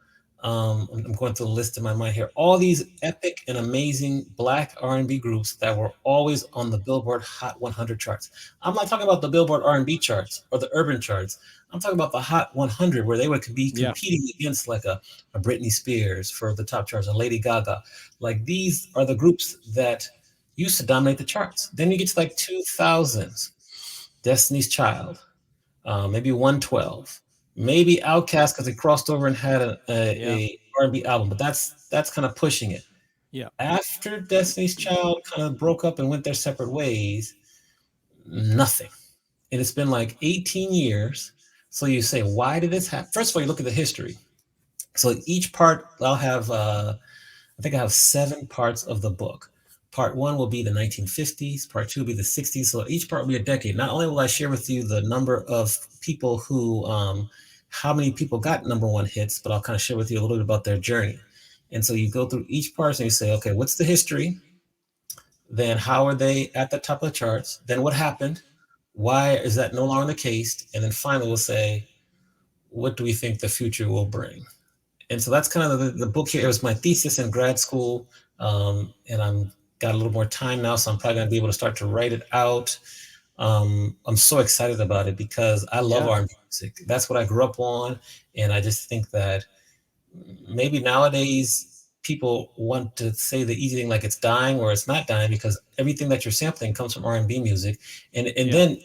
I'm going through the list in my mind here. All these epic and amazing Black R&B groups that were always on the Billboard Hot 100 charts. I'm not talking about the Billboard R&B charts or the urban charts. I'm talking about the Hot 100, where they would be Yeah. competing against like a Britney Spears for the top charts, a Lady Gaga. Like these are the groups that used to dominate the charts. Then you get to like 2000s, Destiny's Child, maybe 112, maybe Outkast because it crossed over and had Yeah. a R&B album, but that's kind of pushing it. Yeah. After Destiny's Child kind of broke up and went their separate ways, nothing. And it's been like 18 years. So you say, why did this happen? First of all, you look at the history. So each part, I think I have 7 parts of the book. Part one will be the 1950s, part two will be the 60s. So each part will be a decade. Not only will I share with you the number of people how many people got number one hits, but I'll kind of share with you a little bit about their journey. And so you go through each part and you say, okay, what's the history? Then how are they at the top of the charts? Then what happened? Why is that no longer the case? And then finally, we'll say, what do we think the future will bring? And so that's kind of the book here. It was my thesis in grad school, and I'm got a little more time now, so I'm probably going to be able to start to write it out. I'm so excited about it because I love Yeah. R&B music. That's what I grew up on, and I just think that maybe nowadays people want to say the easy thing like it's dying or it's not dying because everything that you're sampling comes from R&B music, and Yeah. then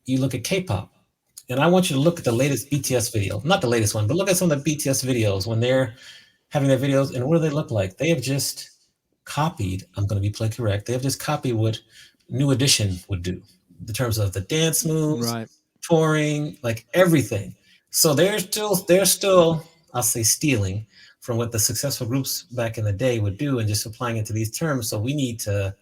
you look at K-pop. And I want you to look at the latest BTS video. Not the latest one, but look at some of the BTS videos when they're having their videos. And what do they look like? They have just copied, I'm going to be politically correct, they have just copied what New Edition would do in terms of the dance moves, Right. touring, like everything. So they're still, I'll say, stealing from what the successful groups back in the day would do and just applying it to these terms. So we need to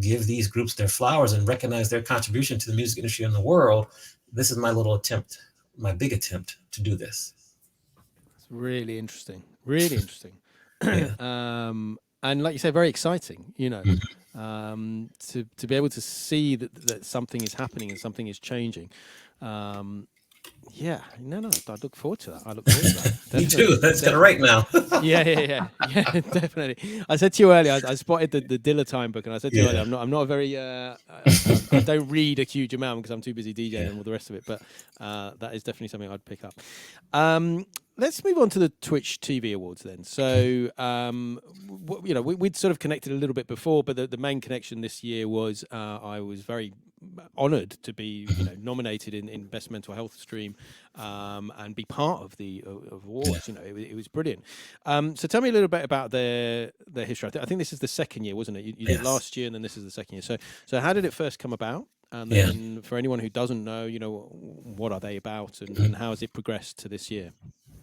give these groups their flowers and recognize their contribution to the music industry in the world. This is my little attempt, my big attempt to do this. It's really interesting. Really interesting. Yeah. and like you say, very exciting. Mhm. To be able to see that something is happening and something is changing. Um, yeah, no, I look forward to that. I look forward to that. Me Definitely, too. Let's get it right definitely. now. Yeah, definitely. I said to you earlier, I spotted the Dilla time book, and I said to you earlier, Yeah. I'm not a very, I don't read a huge amount because I'm too busy DJing Yeah. and all the rest of it. But that is definitely something I'd pick up. Let's move on to the Twitch TV Awards then. Okay. So, we'd sort of connected a little bit before, but the main connection this year was I was very honoured to be, Mhm. nominated in Best Mental Health Stream, and be part of the Yeah. awards. It was brilliant. So tell me a little bit about their history. I think this is the second year, wasn't it? You did Yes. last year, and then this is the second year. So how did it first come about? And Yeah. then for anyone who doesn't know, what are they about, and Mhm. how has it progressed to this year?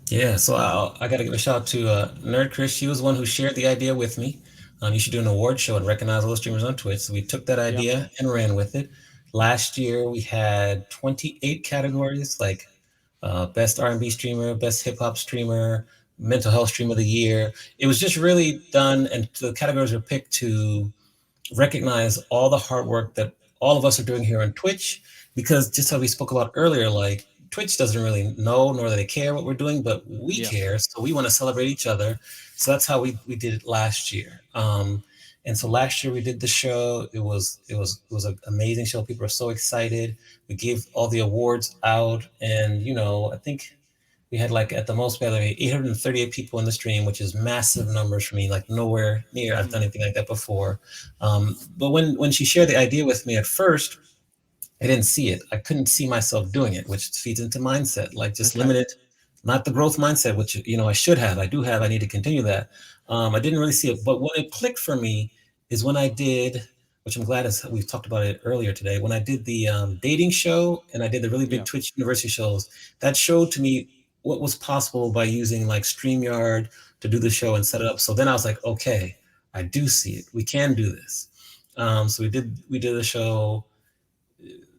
Yeah, so I got to give a shout out to Nerd Chris. She was one who shared the idea with me. You should do an award show and recognize all the streamers on Twitch. So we took that Yeah, idea and ran with it. Last year we had 28 categories like best R&B streamer, best hip hop streamer, mental health streamer of the year. It was just really done, and the categories were picked to recognize all the hard work that all of us are doing here on Twitch. Because just how we spoke about earlier, like Twitch doesn't really know nor do they care what we're doing, but we yeah, care. So we want to celebrate each other. So that's how we did it last year. And so last year we did the show. It was an amazing show. People were so excited. We gave all the awards out, and I think we had like at the most we had like 838 people in the stream, which is massive numbers for me. Like nowhere near I've done hmm anything like that before. But when she shared the idea with me at first, I didn't see it. I couldn't see myself doing it, which feeds into mindset, like just okay, limited, not the growth mindset, which I should have. I do have. I need to continue that. I didn't really see it, but when it clicked for me is when I did, which I'm glad is we've talked about it earlier today. When I did the dating show and I did the really big yeah, Twitch University shows, that showed to me what was possible by using like StreamYard to do the show and set it up. So then I was like, okay, I do see it. We can do this. So we did the show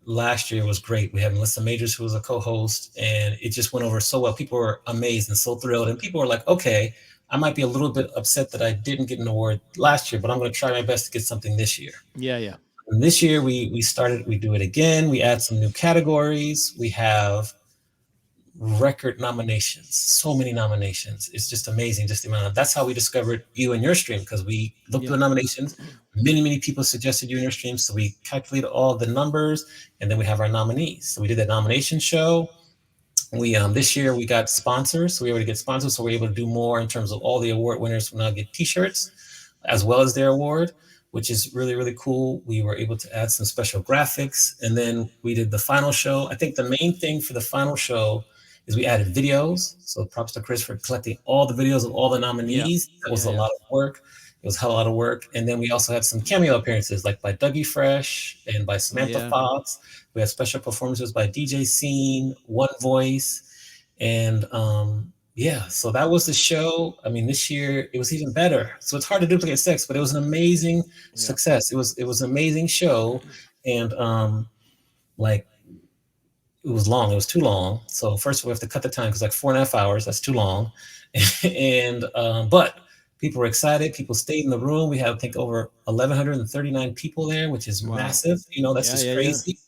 last year was great. We had Melissa Majors, who was a co-host, and it just went over so well. People were amazed and so thrilled, and people were like, "Okay, I might be a little bit upset that I didn't get an award last year, but I'm going to try my best to get something this year." yeah, And this year, we do it again. We add some new categories. We have record nominations, so many nominations. It's just amazing, just the amount of. That's how we discovered you and your stream because we looked at yeah, the nominations. Many people suggested you in your stream, so we calculated all the numbers, and then we have our nominees. So we did that nomination show. We this year we got sponsors, so we were able to get sponsors, so we're able to do more in terms of all the award winners will now get T-shirts as well as their award, which is really cool. We were able to add some special graphics, and then we did the final show. I think the main thing for the final show is we added videos. So props to Chris for collecting all the videos of all the yeah, nominees. That was a yeah, lot of work. It was a hell of a lot of work. And then we also had some cameo appearances, like by Dougie Fresh and by Samantha yeah, Fox. We had special performances by DJ Scene, One Voice, and yeah, so that was the show. I mean, this year it was even better. So it's hard to duplicate six, but it was an amazing yeah, success. It was an amazing show, and like it was long. It was too long. So first we have to cut the time because like 4.5 hours. That's too long. And but people were excited. People stayed in the room. We had I think over 1,139 people there, which is wow, massive. That's just yeah, crazy.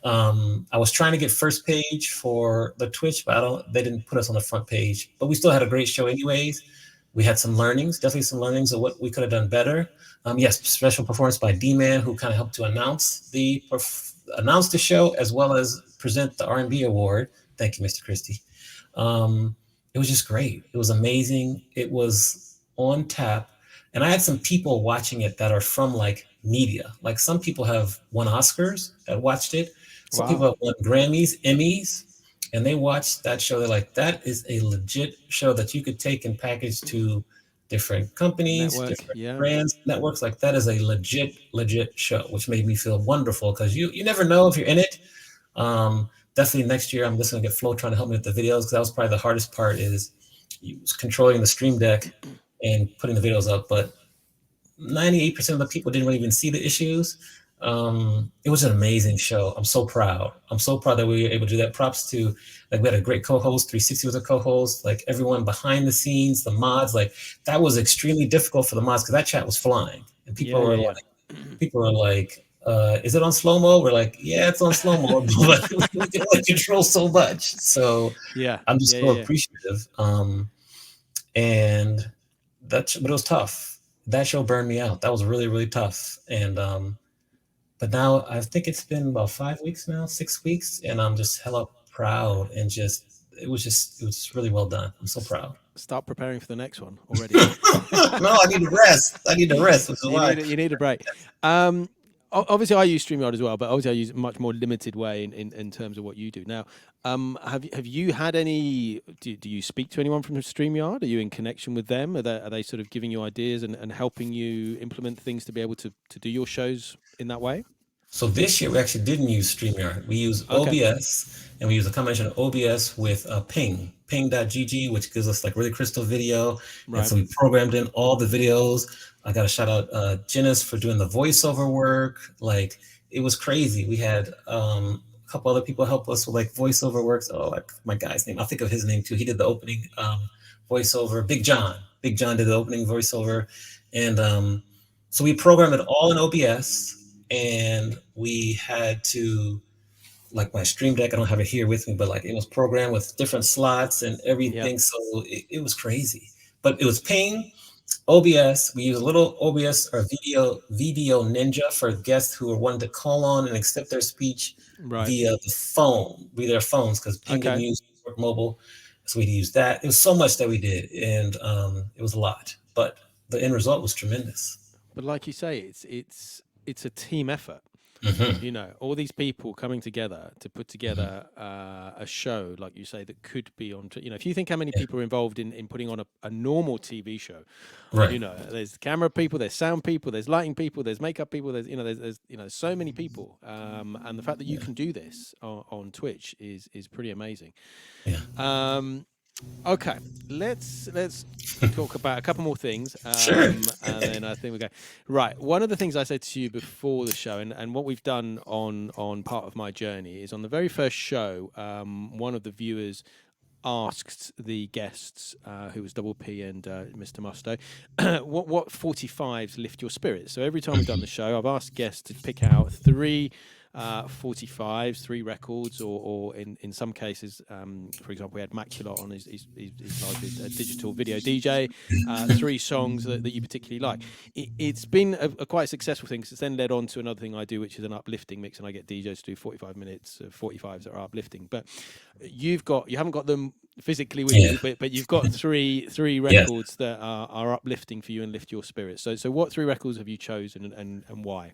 I was trying to get first page for the Twitch, but they didn't put us on the front page. But we still had a great show anyways. We had some learnings, definitely some learnings of what we could have done better. Yes, special performance by D-Man, who kind of helped to announce the show as well as present the R&B award. Thank you, Mr. Christie. Um, it was just great. It was amazing. It was on tap. And I had some people watching it that are from like media. Like some people have won Oscars that watched it. Some people wow, have won Grammys, Emmys, and they watched that show. They're like, that is a legit show that you could take and package to different companies, network, different yeah, brands, networks. Like that is a legit show, which made me feel wonderful because you never know if you're in it. Definitely next year, I'm just gonna get Flo trying to help me with the videos because that was probably the hardest part is controlling the stream deck and putting the videos up. But 98% of the people didn't really even see the issues. It was an amazing show. I'm so proud. I'm so proud that we were able to do that. Props to, like, we had a great co-host. 360 was a co-host. Like, everyone behind the scenes, the mods. Like, that was extremely difficult for the mods because that chat was flying, and Yeah, yeah, yeah. people were like, "Is it on slow mo?" We're like, "Yeah, it's on slow mo," but we can only control so much. So Yeah, I'm just yeah, so yeah, yeah. appreciative. And but it was tough. That show burned me out. That was really, really tough. And but now I think it's been about 5 weeks now, 6 weeks, and I'm just hella proud and just it was just really well done. I'm so proud. Start preparing for the next one already. No, I need to rest. I need to rest, which is why. You need a break. Um, Obviously, I use StreamYard as well, but obviously I use a much more limited way in terms of what you do. Now, have you had any? Do you speak to anyone from StreamYard? Are you in connection with them? Are they sort of giving you ideas and helping you implement things to be able to do your shows in that way? So this year we actually didn't use StreamYard. We use Okay, OBS, and we use a combination of OBS with ping.gg, which gives us like really crystal video. And right. so we programmed in all the videos. I got to shout out Janice for doing the voiceover work. Like, it was crazy. We had a couple other people help us with like voiceover works. Oh, like my guy's name. I'll think of his name too. He did the opening voiceover. Big John. Big John did the opening voiceover. And so we programmed it all in OBS, and we had to, like, my stream deck, I don't have it here with me, but like it was programmed with different slots and Yep. everything. So it was crazy. But it was ping, OBS. We use a little OBS or video ninja for guests who are wanting to call on and accept their speech Right. via the phone, via their phones, because ping didn't Okay. use work mobile. So we used that. It was so much that we did, and it was a lot. But the end result was tremendous. But like you say, it's a team effort. Hmm. You know, all these people coming together to put together a show, like you say, that could be on. You know, if you think how many Yeah. people are involved in putting on a normal TV show, Right. you know, there's camera people, there's sound people, there's lighting people, there's makeup people, there's you know, so many people, and the fact that you Yeah. can do this on Twitch is pretty amazing. Yeah. Um, Okay, let's talk about a couple more things, Sure. and then I think we go right. One of the things I said to you before the show, and what we've done on part of my journey is on the very first show. One of the viewers asked the guests, who was Double P and Mr. Musto, what 45s lift your spirits. So every time we've done the show, I've asked guests to pick out three 45s, three records, or in some cases, for example, we had Maculot on his like a digital video DJ, three songs that you particularly like. It's been a quite successful thing, because it's then led on to another thing I do, which is an uplifting mix, and I get DJs to do 45 minutes of 45s that are uplifting. But you haven't got them physically with Yeah. you, but you've got three Yes. records that are uplifting for you and lift your spirits. So what three records have you chosen, and why?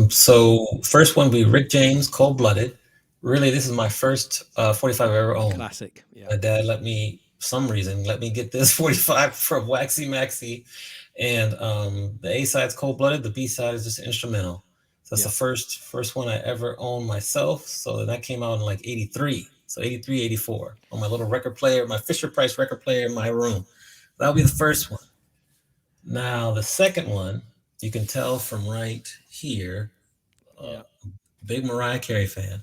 So first one be Rick James, Cold Blooded. Really, this is my first 45 I ever owned. Classic, yeah. My dad let me, some reason, let me get this 45 from Waxy Maxi. And the A side's Cold Blooded, the B side is just instrumental. So that's the Yep. first one I ever owned myself. So that came out in like 83. So 83, 84 on my little record player, my Fisher Price record player in my room. That'll be the first one. Now, the second one, you can tell from right here, uh, Yep. big Mariah Carey fan.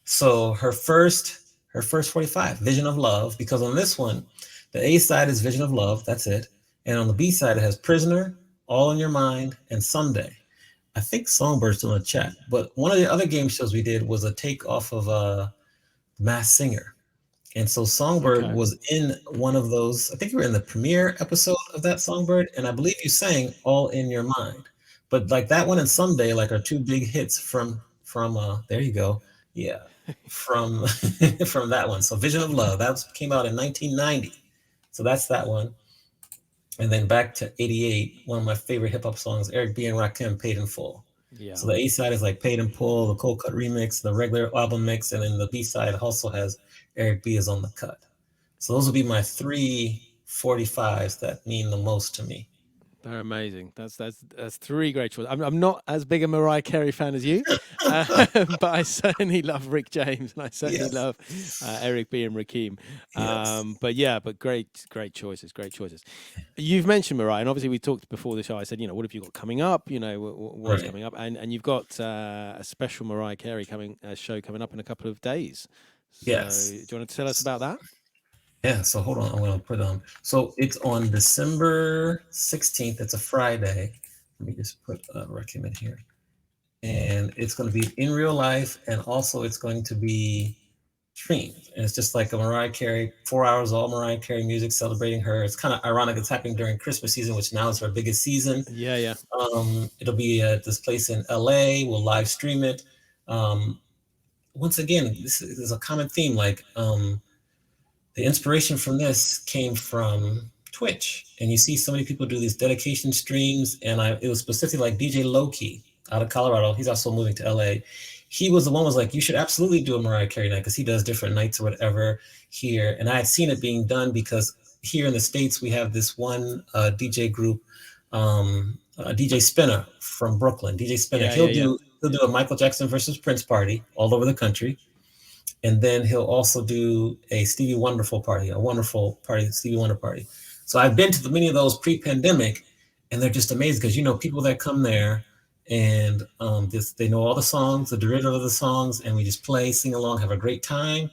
So her first 45, Vision of Love, because on this one, the A side is Vision of Love, that's it. And on the B side, it has Prisoner, All in Your Mind, and Someday. I think Songbird's still in the chat, but one of the other game shows we did was a take off of Mass Singer. And so Songbird Okay. was in one of those. I think you were in the premiere episode of that Songbird, and I believe you sang "All in Your Mind." But like that one and "Someday" like are two big hits from there you go, yeah, from from that one. So "Vision of Love" came out in 1990. So that's that one. And then back to 88, one of my favorite hip hop songs, Eric B and Rakim, "Paid in Full." Yeah. So the A side is like "Paid in Full," the cold cut remix, the regular album mix, and then the B side also has Eric B is on the cut. So those will be my three 45s that mean the most to me. They're amazing. That's three great choices. I'm not as big a Mariah Carey fan as you, but I certainly love Rick James and I certainly Yes, love Eric B and Rakim. yes, But great choices, great choices. You've mentioned Mariah, and obviously we talked before the show. I said, what have you got coming up? What's right, coming up? And you've got a special Mariah Carey show coming up in a couple of days. So do yes. you want to tell us about that? Yeah, so hold on. I'm gonna put so it's on December 16th. It's a Friday. Let me just put recommend here. And it's gonna be in real life, and also it's going to be streamed. And it's just like a Mariah Carey, 4 hours all Mariah Carey music celebrating her. It's kind of ironic it's happening during Christmas season, which now is her biggest season. Yeah, yeah, It'll be at this place in LA. We'll live stream it. Um, Once again, this is a common theme, like the inspiration from this came from Twitch, and you see so many people do these dedication streams, and it was specifically like DJ Loki out of Colorado. He's also moving to LA. He was the one was like, you should absolutely do a Mariah Carey night because he does different nights or whatever here. And I had seen it being done because here in the States we have this one DJ group, DJ Spinner from Brooklyn. DJ Spinner, yeah, yeah, yeah. he'll do a Michael Jackson versus Prince party all over the country, and then he'll also do a Stevie Wonderful party, a wonderful party, Stevie Wonder party. So I've been to many of those pre-pandemic, and they're just amazing because people that come there and they know all the songs, the derivative of the songs, and we just play, sing along, have a great time.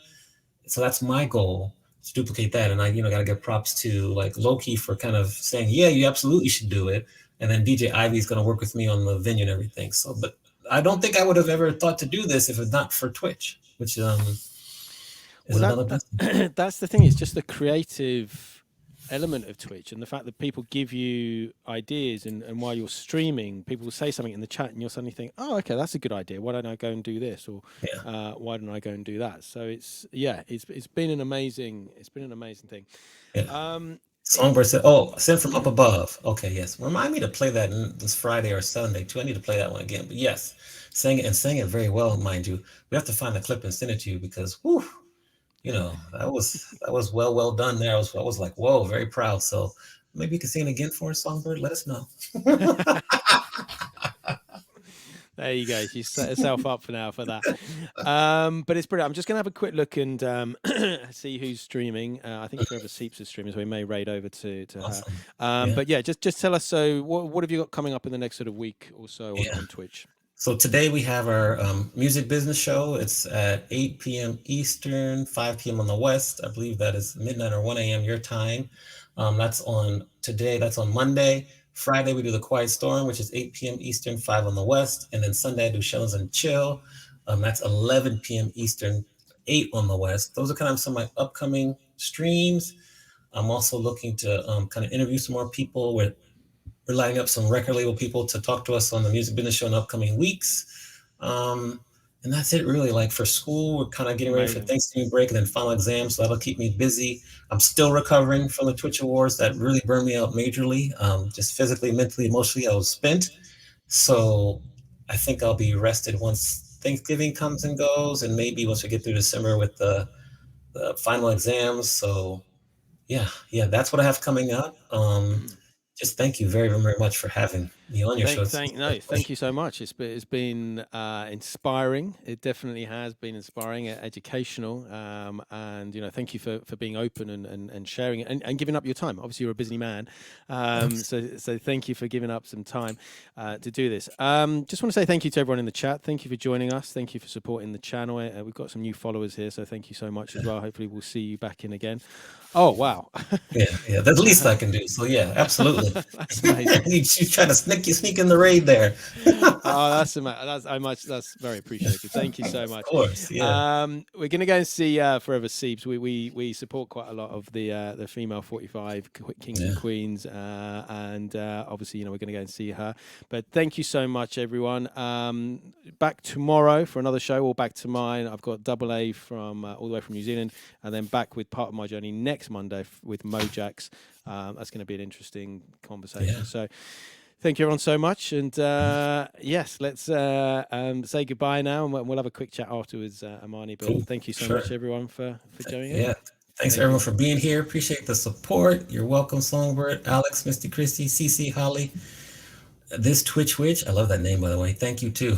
So that's my goal, to duplicate that. And I got to give props to like Loki for kind of saying, yeah, you absolutely should do it. And then DJ Ivy is going to work with me on the venue and everything. So, but I don't think I would have ever thought to do this if it's not for Twitch, which is Well, another blessing. that's the thing. It's just the creative element of Twitch and the fact that people give you ideas, and while you're streaming, people will say something in the chat, and you'll suddenly think, "Oh, okay, that's a good idea. Why don't I go and do this?" Or Yeah, "Why don't I go and do that?" So it's been an amazing thing. yeah. Um, it, Songbird said, "Oh, sent from up above." Okay, yes. Remind me to play that this Friday or Sunday too. I need to play that one again. But yes, sang it very well, mind you. We have to find the clip and send it to you because, whew, that was well done there. I was like, whoa, very proud. So maybe you can sing it again for us, Songbird. Let us know. There you go. She set herself up for now for that. But it's brilliant. I'm just going to have a quick look and see who's streaming. I think Forever Seeps is streaming, so we may raid over to her. Awesome. Yeah, But yeah, just tell us. So what have you got coming up in the next sort of week or so yeah. on Twitch? So today we have our music business show. It's at 8 p.m. Eastern, 5 p.m. on the West. I believe that is midnight or 1 a.m. your time. That's on today. That's on Monday. Friday, we do the Quiet Storm, which is 8 p.m. Eastern, 5 on the West. And then Sunday, I do Shells and Chill. That's 11 p.m. Eastern, 8 on the West. Those are kind of some of my upcoming streams. I'm also looking to kind of interview some more people. We're lining up some record label people to talk to us on the music business show in the upcoming weeks. And that's it really. Like for school, we're kind of getting ready for Amazing. Thanksgiving break and then final exams. So that'll keep me busy. I'm still recovering from the Twitch Awards that really burned me out majorly. Just physically, mentally, emotionally, I was spent. So I think I'll be rested once Thanksgiving comes and goes, and maybe once we get through December with the final exams. So yeah, that's what I have coming up. Just thank you very, very much for having me on your show. It's a Thank pleasure. you so much. It's been inspiring. It definitely has been inspiring, educational, and thank you for being open and sharing it and giving up your time. Obviously, you're a busy man, so thank you for giving up some time to do this. Just want to say thank you to everyone in the chat. Thank you for joining us. Thank you for supporting the channel. We've got some new followers here, so thank you so much as well. Hopefully, we'll see you back in again. Oh wow, Yeah, that's the least I can do. So yeah, absolutely. that's amazing. You trying to sneak in the raid there. Oh, that's very appreciated. Thank you so Of much. course, yeah, We're gonna go and see Forever Seeps. We support quite a lot of the female 45 kings and yeah, queens, and obviously we're gonna go and see her. But thank you so much, everyone. Back tomorrow for another show, or back to mine. I've got Double A from all the way from New Zealand, and then back with part of my journey next Monday with Mojax. That's going to be an interesting conversation. yeah. So thank you everyone so much. And yes, let's say goodbye now, and we'll have a quick chat afterwards, Amani. But Cool. thank you so Sure. much everyone for joining in. Yeah. Thanks Thank everyone you. for being here. Appreciate the support. You're welcome, Songbird, Alex, Misty Christie, CC, Holly, this Twitch Witch. I love that name, by the way. Thank you too. Yeah.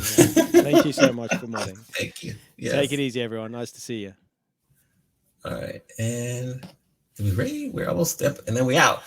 Thank you so much for modding. Thank you. Take it Yes. easy, everyone. Nice to see you. All right. And are we ready? We're almost up and then we out.